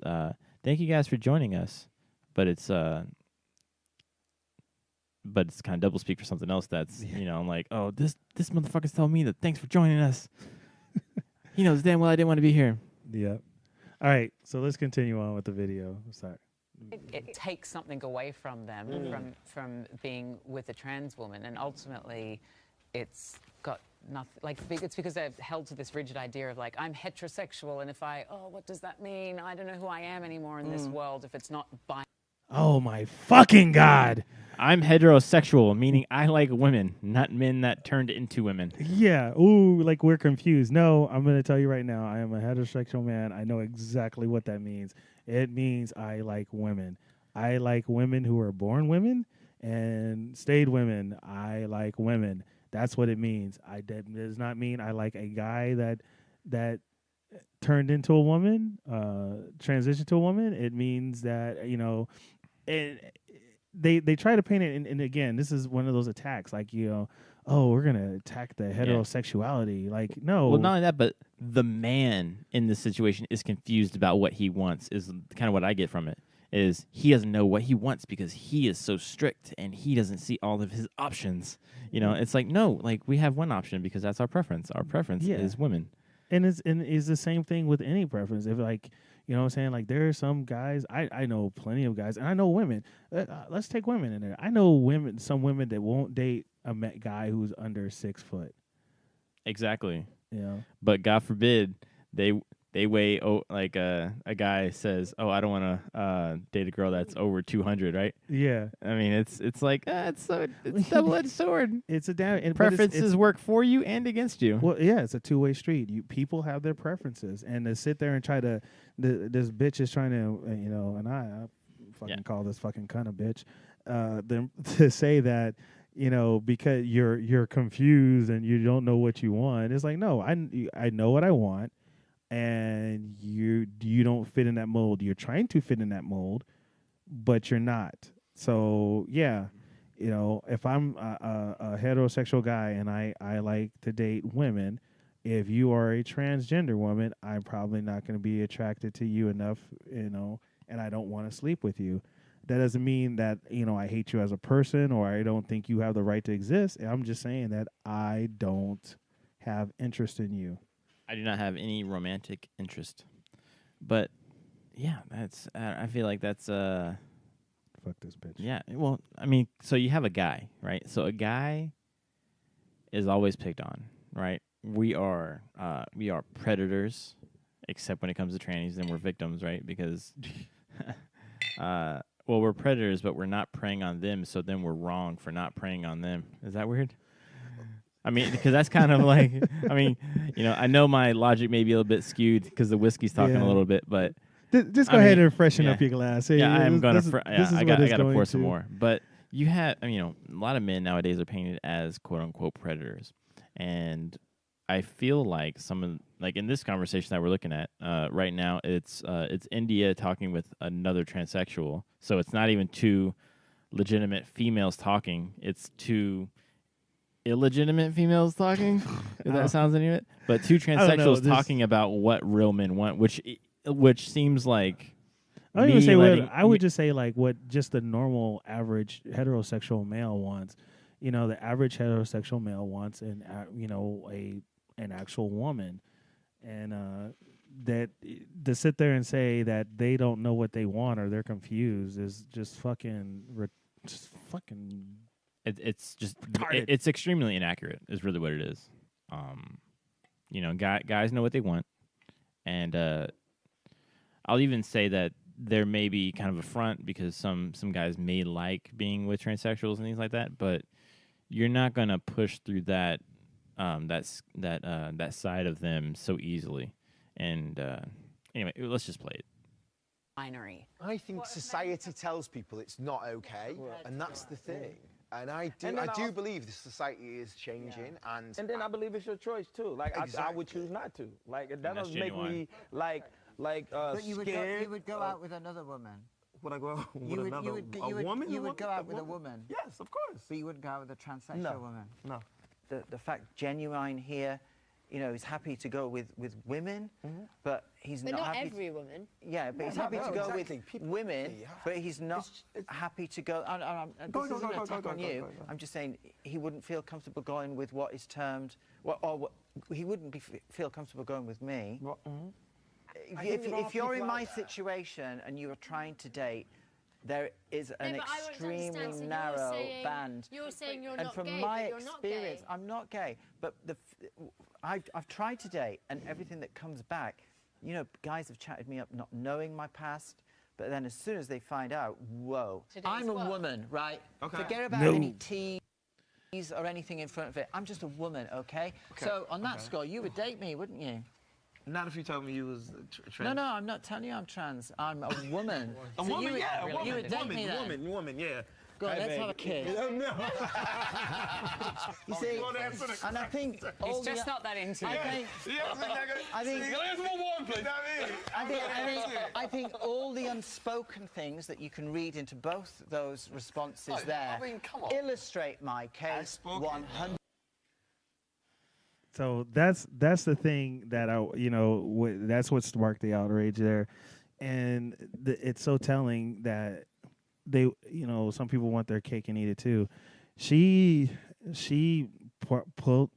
thank you guys for joining us, but it's kind of double speak for something else that's, I'm like, oh, this motherfucker's telling me that thanks for joining us. He knows damn well I didn't want to be here. Yeah. All right, so let's continue on with the video. Sorry. It takes something away from them, from being with a trans woman, and ultimately it's got nothing, like, it's because they're held to this rigid idea of, like, I'm heterosexual, and if what does that mean? I don't know who I am anymore in this world if it's not bi. Oh my fucking God. I'm heterosexual, meaning I like women, not men that turned into women. Yeah. Ooh, like, we're confused. No, I'm going to tell you right now, I am a heterosexual man. I know exactly what that means. It means I like women. I like women who are born women and stayed women. I like women. That's what it means. That does not mean I like a guy that turned into a woman, transitioned to a woman. It means that, they try to paint it, and again, this is one of those attacks, like, oh, we're gonna attack the heterosexuality. Yeah. Like, no. Well, not only that, but the man in this situation is confused about what he wants. Is kind of what I get from it. Is he doesn't know what he wants because he is so strict and he doesn't see all of his options. It's like, no, like, we have one option because that's our preference. Our preference is women. And it's the same thing with any preference. If, like, You know what I'm saying? Like there are some guys, I know plenty of guys, and I know women. Let's take women in there. I know some women that won't date a guy who's under 6 foot. Exactly. Yeah. But God forbid they weigh like a guy says, "Oh, I don't want to date a girl that's over 200," right? Yeah. I mean, it's like it's a double-edged sword. It's a damn preferences work for you and against you. Well, yeah, it's a two-way street. People have their preferences, and to sit there and try to this bitch is trying to and I fucking call this fucking cunt a bitch. Them to say that. Because you're confused and you don't know what you want. It's like, no, I know what I want, and you don't fit in that mold. You're trying to fit in that mold, but you're not. So yeah, if I'm a heterosexual guy and I like to date women, if you are a transgender woman, I'm probably not going to be attracted to you enough, and I don't want to sleep with you. That doesn't mean that, I hate you as a person or I don't think you have the right to exist. I'm just saying that I don't have interest in you. I do not have any romantic interest. But, yeah, I feel like that's... Fuck this bitch. Yeah, well, I mean, so you have a guy, right? So a guy is always picked on, right? We are predators, except when it comes to trannies, then we're victims, right? Because... well, we're predators, but we're not preying on them, so then we're wrong for not preying on them. Is that weird? I mean, because that's kind of like, I mean, I know my logic may be a little bit skewed because the whiskey's talking a little bit, but... Just go ahead and freshen up your glass. Hey, I am going to... I got to pour some to. more. But you have, a lot of men nowadays are painted as quote-unquote predators. And I feel like in this conversation that we're looking at right now, it's India talking with another transsexual. So it's not even two legitimate females talking. It's two illegitimate females talking. If that sounds any of it. But two transsexuals talking about what real men want, which seems like... I would just say like what just the normal average heterosexual male wants. The average heterosexual male wants an actual woman, and that to sit there and say that they don't know what they want or they're confused is just fucking it's extremely inaccurate is really what it is. Guys know what they want, and I'll even say that there may be kind of a front because some guys may like being with transsexuals and things like that, but you're not gonna push through that side of them so easily. And anyway, let's just play it. Binary. I think society tells people it's not okay, and that's the thing. And I do believe the society is changing, and then I believe it's your choice too. Like I would choose not to. Like that doesn't make me but you scared. You would go out with another woman. Would I go out with another woman? You would go out with a woman. Yes, of course. But you wouldn't go out with a transsexual woman. No. The fact Ginuwine here, is happy to go with women, but he's not happy. Not every woman. Yeah, but he's happy to go with women, but he's not happy to go. This isn't an attack on you. I'm just saying he wouldn't feel comfortable going with what is termed, he wouldn't feel comfortable going with me. If you're in my situation and you are trying to date, there is an extremely narrow band. You're saying you're and not from gay, my but you're experience, not gay. I'm not gay. But I've tried to date, and everything that comes back, guys have chatted me up not knowing my past, but then as soon as they find out, whoa, I'm a woman, right? Okay. Forget about any T's or anything in front of it. I'm just a woman, okay? So on that score, you would date me, wouldn't you? Not if you told me you was trans. No, I'm not telling you I'm trans. I'm a woman. A woman, yeah, a woman. You would date me then. Woman, yeah. Go on, let's have a kiss. No. You see, and I think he's just not that into it. I think all the unspoken things that you can read into both those responses there illustrate my case 100%. So that's the thing that that's what sparked the outrage there, and it's so telling that they some people want their cake and eat it too. She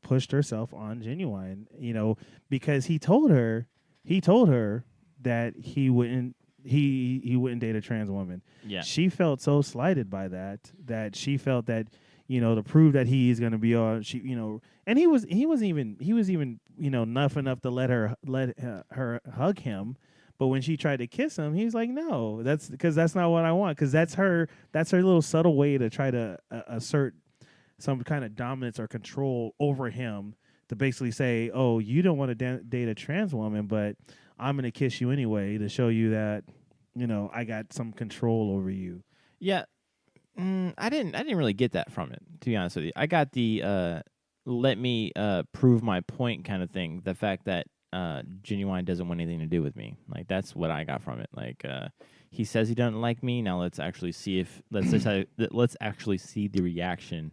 pushed herself on Ginuwine, because he told her that he wouldn't date a trans woman. Yeah. She felt so slighted by that she felt that, to prove that he's going to be on, and he was even enough to let her hug him. But when she tried to kiss him, he's like, no, that's not what I want. Because that's her little subtle way to try to assert some kind of dominance or control over him, to basically say, oh, you don't want to date a trans woman, but I'm going to kiss you anyway to show you that, I got some control over you. Yeah. I didn't really get that from it, to be honest with you. I got the let me prove my point kind of thing. The fact that Ginuwine doesn't want anything to do with me. Like, that's what I got from it. Like, he says he doesn't like me. Now let's actually see let's actually see the reaction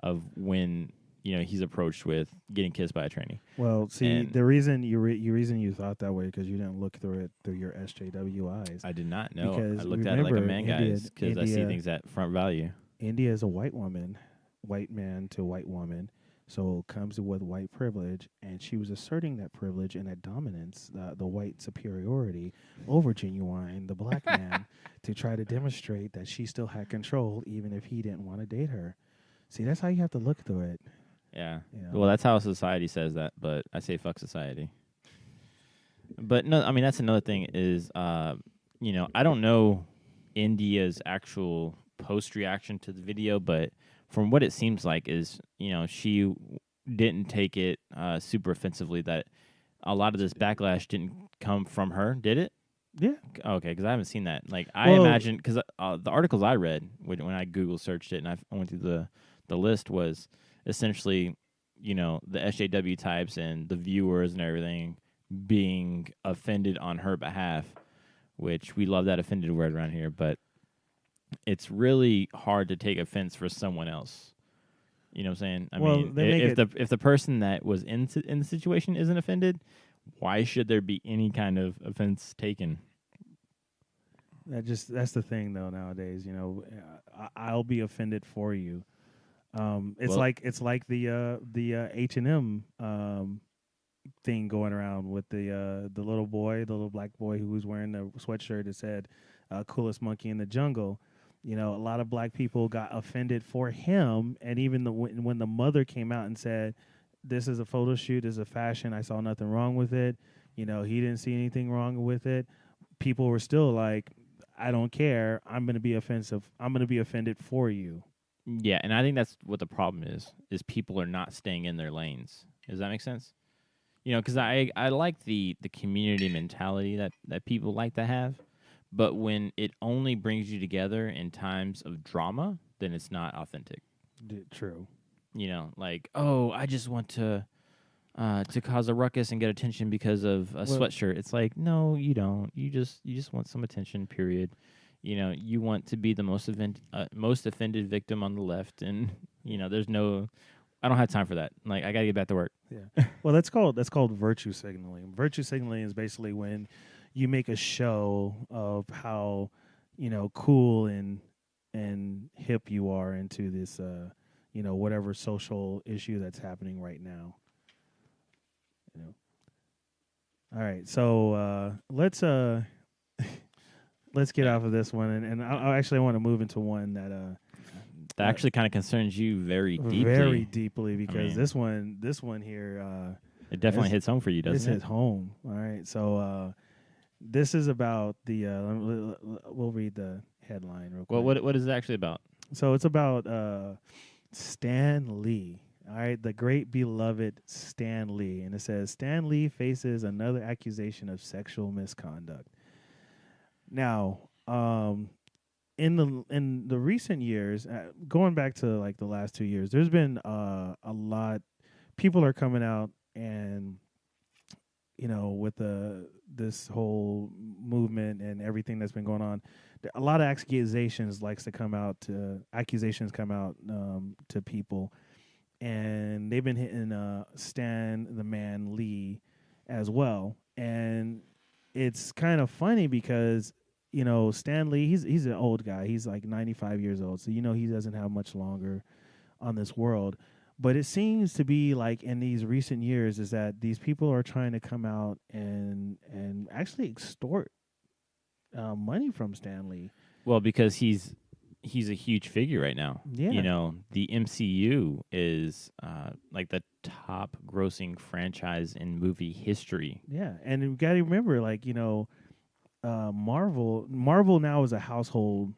of when he's approached with getting kissed by a trainee. Well, see, the reason you thought that way because you didn't look through it through your SJW eyes. I did not know. Because I looked at it like a man, guys, because I see India things at front value. India is a white woman, white man to white woman, so comes with white privilege, and she was asserting that privilege and that dominance, the white superiority over Ginuwine, the black man, to try to demonstrate that she still had control even if he didn't want to date her. See, that's how you have to look through it. Yeah. Well, that's how society says that, but I say fuck society. But no, I mean, that's another thing is, I don't know India's actual post-reaction to the video, but from what it seems like is, she didn't take it super offensively, that a lot of this backlash didn't come from her, did it? Yeah. Okay, because I haven't seen that. Like, I imagine, because the articles I read when I Google searched it and I went through the list was essentially, the SJW types and the viewers and everything being offended on her behalf, which we love that offended word around here, but it's really hard to take offense for someone else. You know what I'm saying? I mean, if the person that was in the situation isn't offended, why should there be any kind of offense taken? That's the thing though nowadays. I'll be offended for you. It's like the H&M thing going around with the little black boy who was wearing the sweatshirt that said "coolest monkey in the jungle." A lot of black people got offended for him, and even when the mother came out and said, "This is a photo shoot, this is a fashion. I saw nothing wrong with it." He didn't see anything wrong with it. People were still like, "I don't care. I'm going to be offensive. I'm going to be offended for you." Yeah, and I think that's what the problem is people are not staying in their lanes. Does that make sense? Because I like the community mentality that people like to have, but when it only brings you together in times of drama, then it's not authentic. True. Like, oh, I just want to cause a ruckus and get attention because of a sweatshirt. It's like, no, you don't. You just want some attention, period. You want to be the most offended victim on the left, and there's no. I don't have time for that. Like, I gotta get back to work. Yeah. Well, that's called virtue signaling. Virtue signaling is basically when you make a show of how cool and hip you are into this whatever social issue that's happening right now. All right, so let's get off of this one, and I actually want to move into one that actually kind of concerns you very deeply, because this one here it definitely hits home for you, doesn't it? This hits home. All right, so this is about the we'll read the headline real quick. Well, what is it actually about? So it's about Stan Lee. All right, the great beloved Stan Lee, and it says Stan Lee faces another accusation of sexual misconduct. Now, in the recent years, going back to like the last 2 years, there's been a lot. People are coming out and with this whole movement and everything that's been going on, a lot of accusations come out to people. And they've been hitting Stan the Man Lee as well. And it's kind of funny because, Stan Lee, he's an old guy. He's like 95 years old. So, he doesn't have much longer on this world. But it seems to be like in these recent years is that these people are trying to come out and actually extort money from Stan Lee. Well, because he's a huge figure right now. Yeah. You know, the MCU is like the top grossing franchise in movie history. Yeah, and you got to remember, like, you know, Marvel now is a household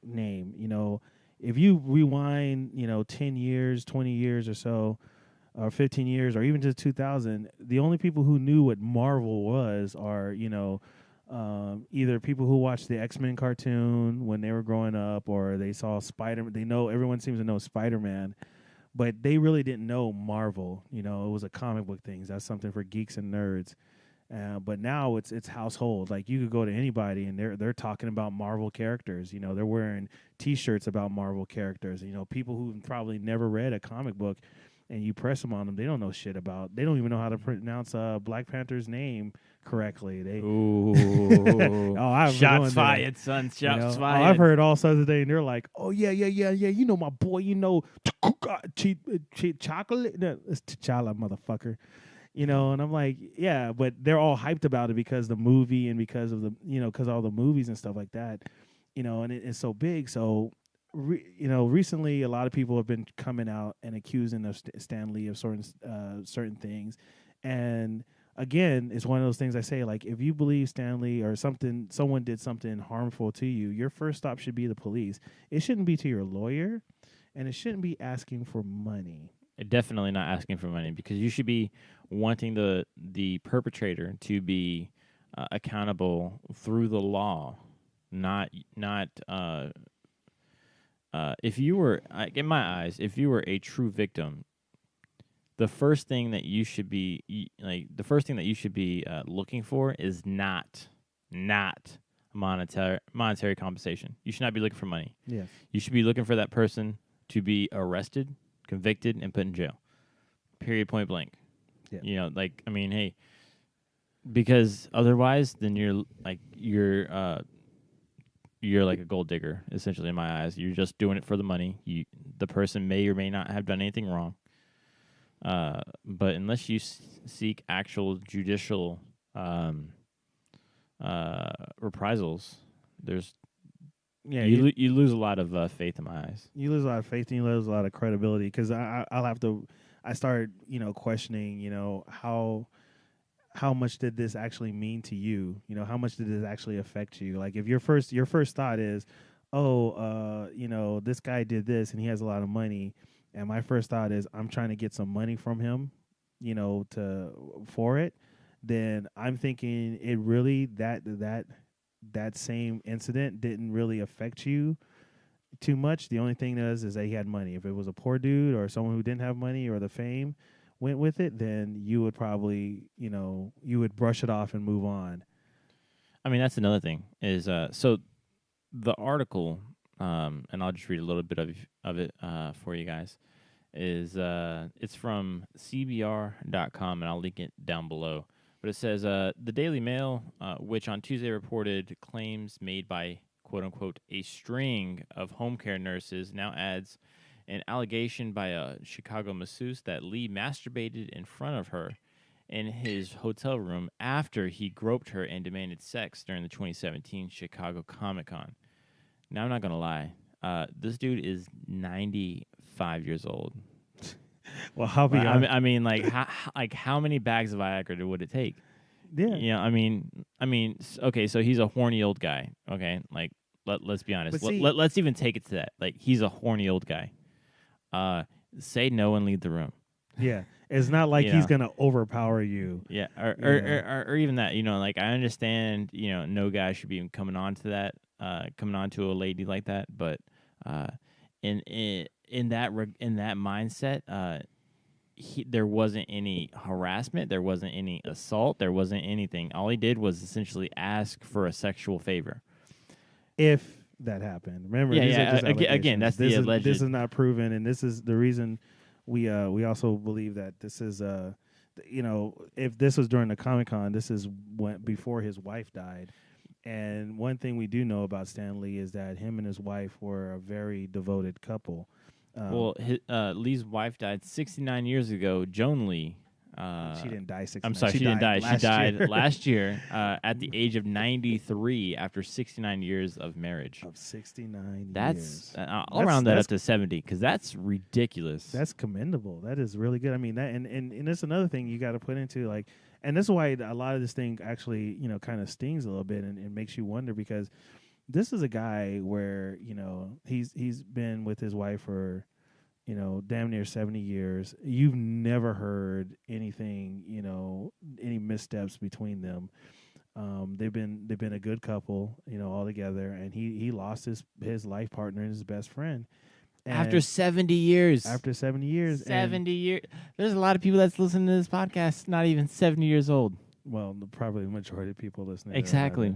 name. You know, if you rewind, you know, 10 years, 20 years or so, or 15 years, or even just 2000, the only people who knew what Marvel was are, you know, either people who watched the X-Men cartoon when they were growing up, or they saw Spider-Man. They know, everyone seems to know Spider-Man, but they really didn't know Marvel. You know, it was a comic book thing. That's something for geeks and nerds. But now it's household. Like, you could go to anybody and they're talking about Marvel characters. You know, they're wearing T-shirts about Marvel characters. You know, people who probably never read a comic book, and you press them on them, they don't know shit about. They don't even know how to pronounce Black Panther's name correctly. They shots fired, son. Shots fired. I've heard all sorts of things, and they're like, "Oh yeah. You know my boy. You know, chocolate. No, it's T'Challa, motherfucker." You know, and I'm like, yeah, but they're all hyped about it because the movie and because of the, you know, because all the movies and stuff like that, you know, and it's so big. So, you know, recently a lot of people have been coming out and accusing of Stan Lee of certain things, and again, it's one of those things I say, like, if you believe Stan Lee or someone did something harmful to you, your first stop should be the police. It shouldn't be to your lawyer, and it shouldn't be asking for money. Definitely not asking for money, because you should be wanting the perpetrator to be accountable through the law, not if you were, in my eyes, if you were a true victim, the first thing that you should be looking for is not monetary compensation. You should not be looking for money. Yes. You should be looking for that person to be arrested, convicted, and put in jail. Period, point blank. Yeah. You know, like, I mean, hey, because otherwise, then you're like a gold digger, essentially, in my eyes. You're just doing it for the money. The person may or may not have done anything wrong. But unless you seek actual judicial reprisals, you lose a lot of faith in my eyes. You lose a lot of faith and you lose a lot of credibility, because I started, you know, questioning, you know, how much did this actually mean to you? You know, how much did this actually affect you? Like, if your first thought is, you know, this guy did this and he has a lot of money, and my first thought is I'm trying to get some money from him, you know, for it, then I'm thinking it really that same incident didn't really affect you too much. The only thing is that he had money. If it was a poor dude or someone who didn't have money or the fame went with it, then you would probably, you know, you would brush it off and move on. I mean, that's another thing is so the article, and I'll just read a little bit of it for you guys, is it's from CBR.com, and I'll link it down below. But it says, the Daily Mail, which on Tuesday reported claims made by, quote-unquote, a string of home care nurses, now adds an allegation by a Chicago masseuse that Lee masturbated in front of her in his hotel room after he groped her and demanded sex during the 2017 Chicago Comic-Con. Now, I'm not going to lie. This dude is 95 years old. Well, I'll be honest. I mean, like, how many bags of Viagra would it take? Yeah. You know, I mean, okay, so he's a horny old guy. Okay, like, let's be honest. Let's even take it to that. Like, he's a horny old guy. Say no and leave the room. Yeah, it's not like he's gonna overpower you. Yeah, or even that. You know, like, I understand. You know, no guy should be coming on to that, coming on to a lady like that. But in that mindset, there wasn't any harassment, there wasn't any assault, there wasn't anything. All he did was essentially ask for a sexual favor. If that happened, remember? Again, that's the alleged. This is not proven, and this is the reason we also believe that this is you know, if this was during the Comic-Con, this is before his wife died. And one thing we do know about Stan Lee is that him and his wife were a very devoted couple. Lee's wife died 69 years ago. Joan Lee. She didn't die 69. I'm sorry, she didn't die. She died year. last year at the age of 93 after 69 years of marriage. Of 69 years. I'll That's- round that that's- up to 70 because that's ridiculous. That's commendable. That is really good. I mean, that and that's another thing you got to put into like, and this is why a lot of this thing actually, kind of stings a little bit and makes you wonder because this is a guy where, he's been with his wife for, damn near 70 years. You've never heard anything, any missteps between them. They've been a good couple, all together, and he lost his life partner and his best friend. And after 70 years. After 70 years. 70 years. There's a lot of people that's listening to this podcast not even 70 years old. Well, probably the majority of people listening. Exactly.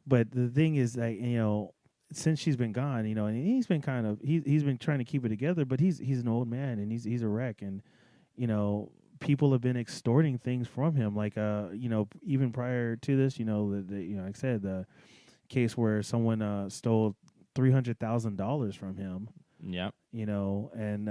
But the thing is that, since she's been gone, and he's been he's been trying to keep it together, but he's an old man and he's a wreck, and people have been extorting things from him, like even prior to this, like I said, the case where someone stole $300,000 from him. Yep. And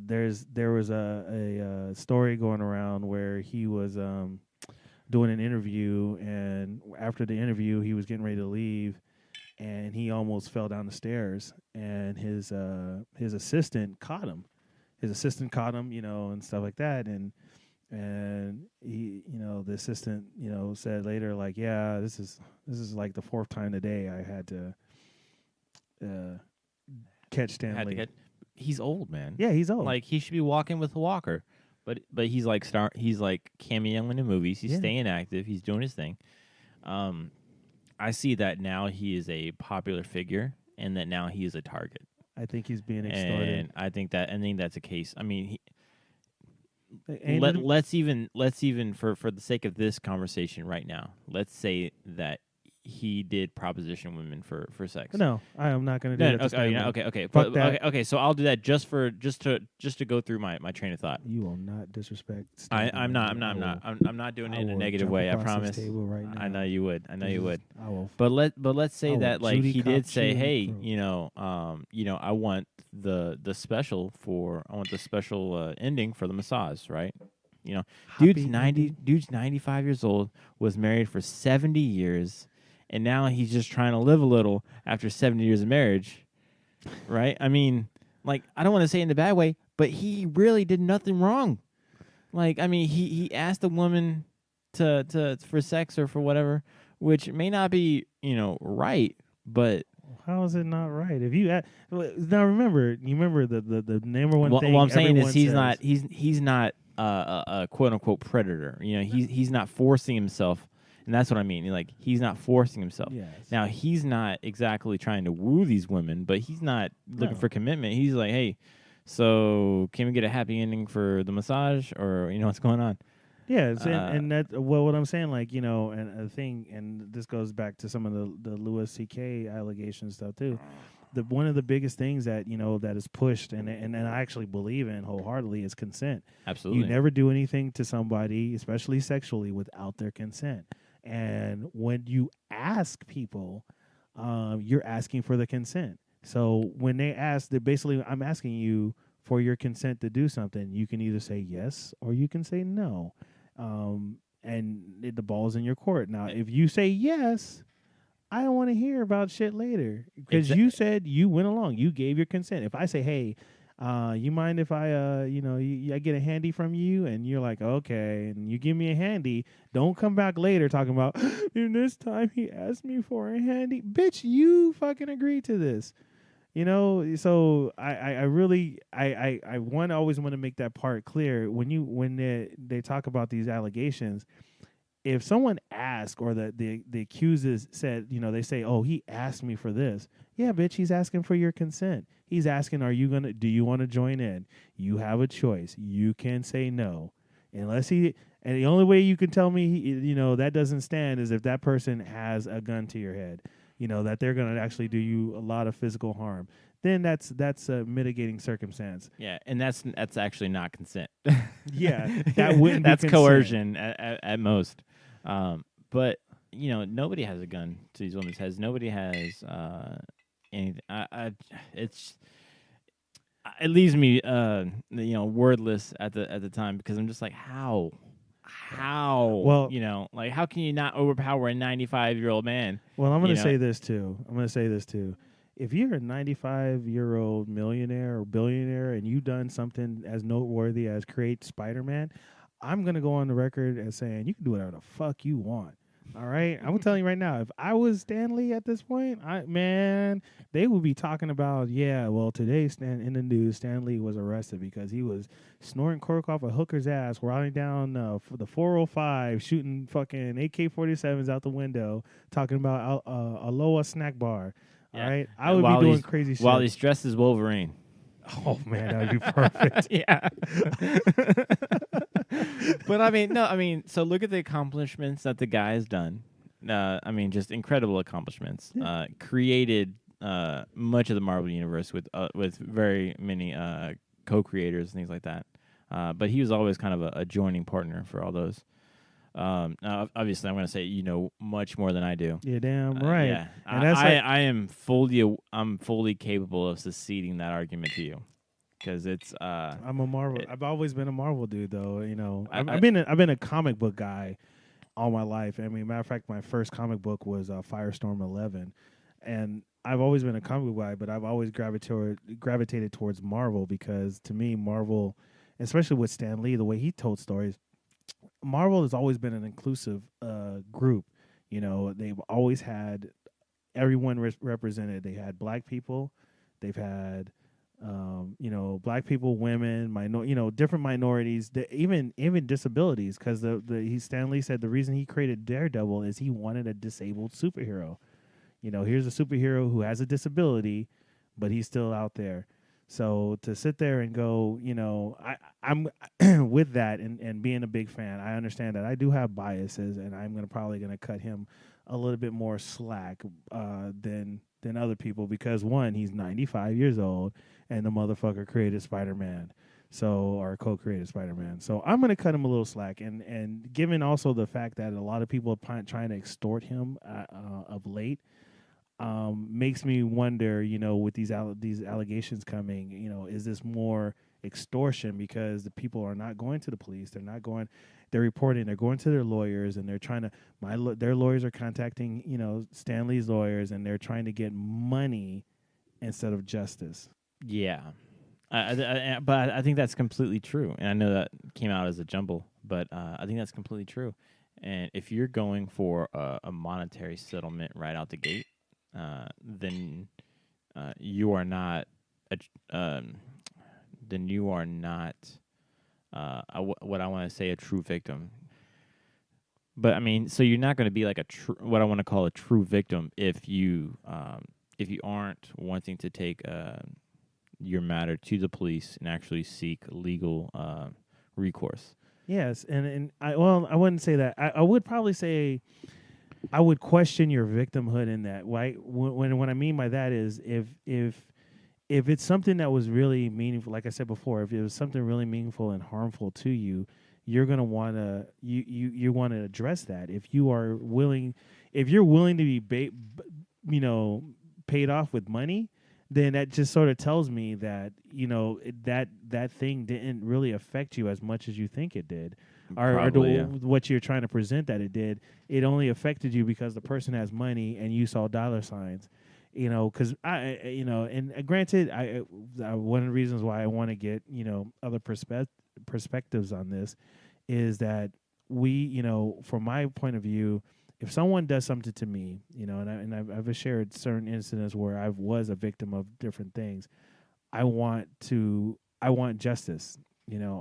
there was a story going around where he was doing an interview, and after the interview, he was getting ready to leave, and he almost fell down the stairs, and his assistant caught him. His assistant caught him, and stuff like that, and he, the assistant, said later, like, yeah, this is like the fourth time today I had to catch Stanley. He's old, man. Yeah, he's old. Like, he should be walking with a walker, but he's like cameoing in movies. He's staying active. He's doing his thing. I see that now he is a popular figure, and that now he is a target. I think he's being extorted. And I think that's a case. I mean, let's even for the sake of this conversation right now, let's say that he did proposition women for sex. No, I am not going to do that. Okay. Fuck that. Okay. So I'll do that just to go through my train of thought. You will not disrespect. I'm not doing it in a negative way. I promise. Right now. I know you would. I will. But let's say that like Judy he did Cop say, hey, throat. I want the special ending for the massage, right? Dude's 95 years old, was married for 70 years. And now he's just trying to live a little after 70 years of marriage, right? I mean, like, I don't want to say it in a bad way, but he really did nothing wrong. Like, I mean, he asked a woman to for sex or for whatever, which may not be, right, but how is it not right? If you now remember the number one thing. What I'm saying is he's says, not a quote unquote predator. He's not forcing himself. And that's what I mean. Like, he's not forcing himself. Yes. Now, he's not exactly trying to woo these women, but he's not looking for commitment. He's like, hey, so can we get a happy ending for the massage, or what's going on? Yeah, and that what I'm saying, like, and a thing, and this goes back to some of the Louis C.K. allegations stuff too. One of the biggest things that that is pushed, and I actually believe in wholeheartedly, is consent. Absolutely, you never do anything to somebody, especially sexually, without their consent. And when you ask people, you're asking for the consent. So when they ask, they're basically, I'm asking you for your consent to do something. You can either say yes or you can say no. And the ball's in your court. Now, if you say yes, I don't want to hear about shit later, because you said you went along. You gave your consent. If I say, hey, you mind if I, I get a handy from you, and you're like, okay, and you give me a handy, don't come back later talking about, and this time he asked me for a handy. Bitch, you fucking agreed to this. So I really always want to make that part clear when they talk about these allegations. If someone asks, or the accusers said, they say, oh, he asked me for this. Yeah, bitch, he's asking for your consent. He's asking, do you want to join in? You have a choice. You can say no. And the only way you can tell me, that doesn't stand is if that person has a gun to your head, that they're going to actually do you a lot of physical harm. Then that's a mitigating circumstance. Yeah, and that's actually not consent. Yeah, that wouldn't. That's be coercion at most. But nobody has a gun to these women's heads. Nobody has anything. it leaves me wordless at the time, because I'm just like, how Well, like, how can you not overpower a 95-year-old man? Well, I'm going to say this too. If you're a 95-year-old millionaire or billionaire and you've done something as noteworthy as create Spider-Man, I'm going to go on the record as saying you can do whatever the fuck you want. All right? I'm telling you right now, if I was Stan Lee at this point, they would be talking about, today in the news, Stan Lee was arrested because he was snorting coke off a hooker's ass, riding down the 405, shooting fucking AK-47s out the window, talking about Aloha snack bar. All right? I would be doing crazy shit. While he's dressed as Wolverine. Oh, man, that would be perfect. Yeah. But so look at the accomplishments that the guy has done. Just incredible accomplishments. Yeah. Created much of the Marvel universe with very many co-creators and things like that. But he was always kind of a joining partner for all those. Now, obviously, I'm going to say much more than I do. You're damn right. Yeah, and I'm fully capable of seceding that argument to you, because it's. I'm a Marvel. I've always been a Marvel dude, though. I've been a comic book guy all my life. Matter of fact, my first comic book was Firestorm 11, and I've always been a comic book guy, but I've always gravitated towards Marvel, because to me, Marvel, especially with Stan Lee, the way he told stories. Marvel has always been an inclusive group. They've always had everyone represented. They had black people. They've had, black people, women, different minorities, even disabilities. Because Stan Lee said the reason he created Daredevil is he wanted a disabled superhero. Here's a superhero who has a disability, but he's still out there. So to sit there and go, I'm with that and being a big fan, I understand that I do have biases, and I'm probably going to cut him a little bit more slack than other people, because one, he's 95 years old, and the motherfucker created Spider-Man, or co-created Spider-Man. So I'm going to cut him a little slack, and given also the fact that a lot of people are trying to extort him of late. Makes me wonder, with these allegations coming, is this more extortion because the people are not going to the police? They're reporting, they're going to their lawyers, and they're trying to, their lawyers are contacting, Stan Lee's lawyers, and they're trying to get money instead of justice. Yeah. But I think that's completely true. And I know that came out as a jumble, but I think that's completely true. And if you're going for a monetary settlement right out the gate, then you are not what I want to say, a true victim. But so you're not going to be like what I want to call a true victim if you aren't wanting to take your matter to the police and actually seek legal recourse. Yes, and I wouldn't say that. I would probably say I would question your victimhood in that. Right? What I mean by that is if it's something that was really meaningful, like I said before, if it was something really meaningful and harmful to you, you're gonna wanna you want to address that. If you're willing to be paid off with money, then that just sort of tells me that that thing didn't really affect you as much as you think it did. Probably, what you're trying to present that it did. It only affected you because the person has money and you saw dollar signs. Because and granted, one of the reasons why I want to get other perspectives on this is that we, from my point of view, if someone does something to me, and I've shared certain incidents where I was a victim of different things, I want justice.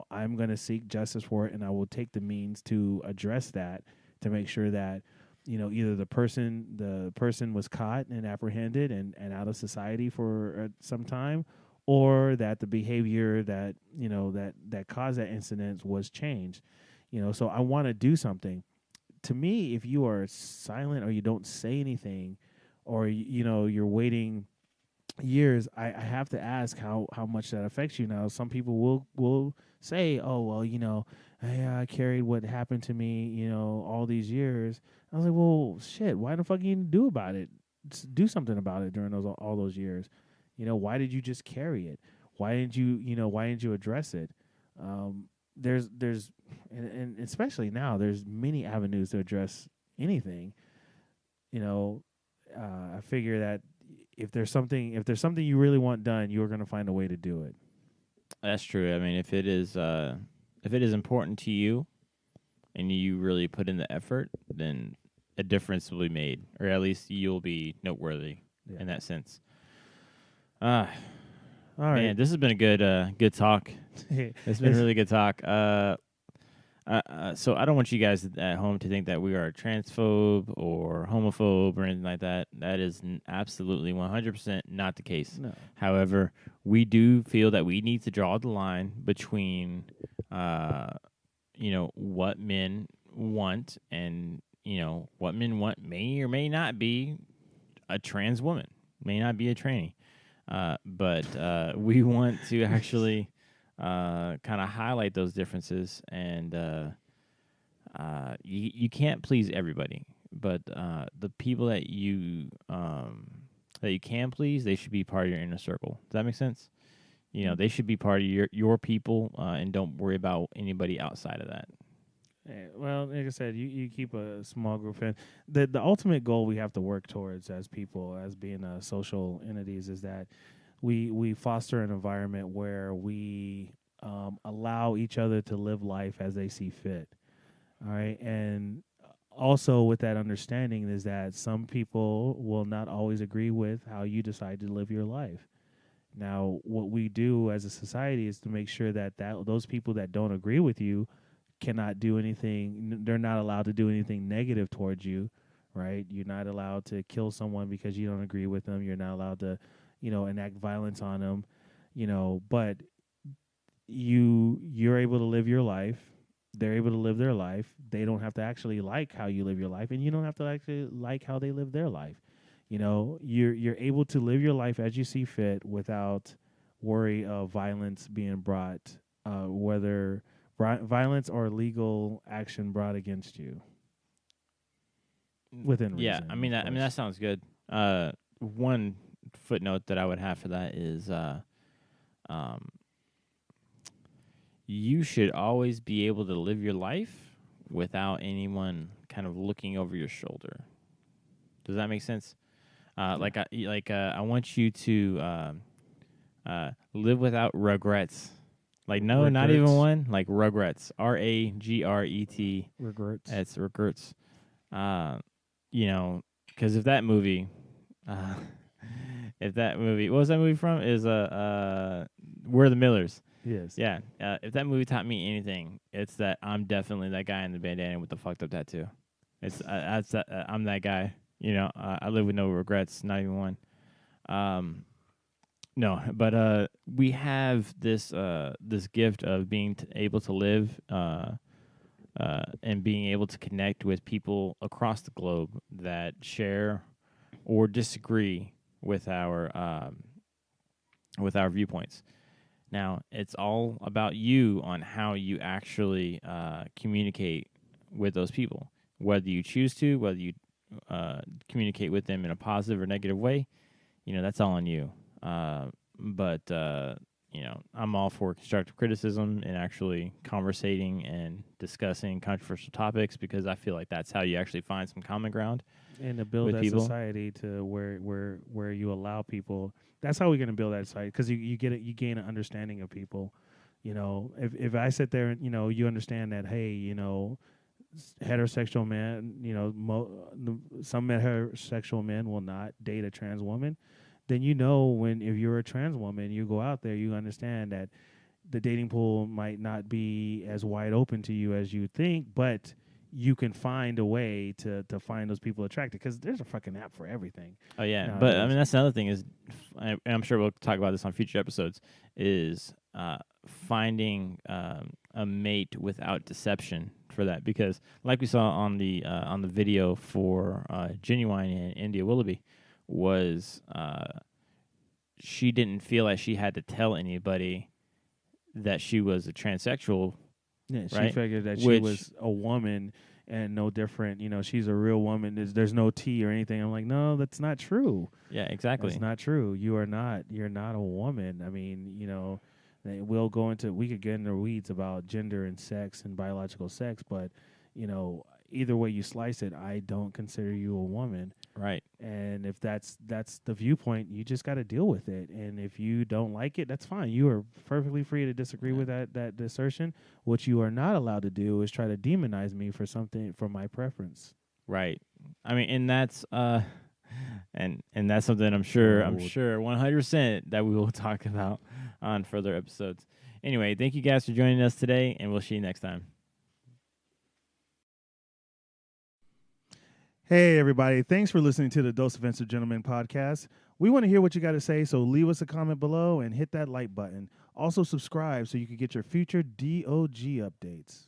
I'm going to seek justice for it, and I will take the means to address that, to make sure that either the person was caught and apprehended and out of society for some time, or that the behavior that that caused that incident was changed. So I want to do something. To me, if you are silent or you don't say anything, or you're waiting years, I have to ask how much that affects you. Now, some people will say, "Oh, well, I carried what happened to me, all these years." I was like, "Well, shit, why the fuck you didn't do about it? Do something about it during all those years. Why did you just carry it? Why didn't you address it? There's and especially now, there's many avenues to address anything. I figure that if there's something you really want done, you're going to find a way to do it. That's true. I mean, if it is important to you, and you really put in the effort, then a difference will be made, or at least you'll be noteworthy in that sense. All right, man, this has been a good talk. It's been really good talk. So I don't want you guys at home to think that we are transphobe or homophobe or anything like that. That is absolutely 100% not the case. No. However, we do feel that we need to draw the line between, what men want and, what men want may or may not be a trans woman, may not be a tranny. But we want to actually kind of highlight those differences, and you can't please everybody, but the people that you can please, they should be part of your inner circle. Does that make sense? They should be part of your people, and don't worry about anybody outside of that. Well, like I said, you keep a small group, and the ultimate goal we have to work towards as people, as being social entities, is that we foster an environment where we allow each other to live life as they see fit. All right, and also with that understanding is that some people will not always agree with how you decide to live your life. Now, what we do as a society is to make sure that those people that don't agree with you cannot do anything. They're not allowed to do anything negative towards you, right? You're not allowed to kill someone because you don't agree with them. You're not allowed to, enact violence on them, but you're able to live your life. They're able to live their life. They don't have to actually like how you live your life, and you don't have to actually like how they live their life. You're able to live your life as you see fit without worry of violence being brought, whether violence or legal action brought against you. Within reason. Yeah, I mean that sounds good. One footnote that I would have for that is, you should always be able to live your life without anyone kind of looking over your shoulder. Does that make sense? I want you to live without regrets. Like, no, regrets. Not even one. Like, regrets. RAGRET. Regrets. It's regrets. Because if that movie, what was that movie from? Is We're the Millers. Yes. Yeah. If that movie taught me anything, it's that I'm definitely that guy in the bandana with the fucked up tattoo. It's I'm that guy. I live with no regrets, not even one. No, but we have this gift of being able to live and being able to connect with people across the globe that share or disagree with our viewpoints. Now, it's all about you on how you actually communicate with those people, whether you choose to, whether you communicate with them in a positive or negative way. That's all on you. But I'm all for constructive criticism and actually conversating and discussing controversial topics, because I feel like that's how you actually find some common ground. And to build that society to where you allow people. That's how we're going to build that society, because you gain an understanding of people. If I sit there and you understand that, hey, heterosexual men, some heterosexual men will not date a trans woman, then if you're a trans woman, you go out there, you understand that the dating pool might not be as wide open to you as you think, but you can find a way to find those people attractive, because there's a fucking app for everything. Oh, yeah. But, I mean, that's another thing is, and I'm sure we'll talk about this on future episodes, is finding a mate without deception for that. Because like we saw on the video for Ginuwine and India Willoughby, was she didn't feel like she had to tell anybody that she was a transsexual. Yeah, she right? figured that she was a woman, and no different. You know, she's a real woman. There's no tea or anything. I'm like, no, that's not true. Yeah, exactly. That's not true. You're not a woman. I mean, you know, we could get into the weeds about gender and sex and biological sex, but, you know, either way you slice it, I don't consider you a woman. Right. And if that's the viewpoint, you just got to deal with it. And if you don't like it, that's fine. You are perfectly free to disagree with that assertion. What you are not allowed to do is try to demonize me for my preference. Right. I mean, and that's and that's something I'm sure 100% that we will talk about on further episodes. Anyway, thank you guys for joining us today, and we'll see you next time. Hey, everybody. Thanks for listening to the Dose of Offensive Gentlemen podcast. We want to hear what you got to say, so leave us a comment below and hit that like button. Also, subscribe so you can get your future DOG updates.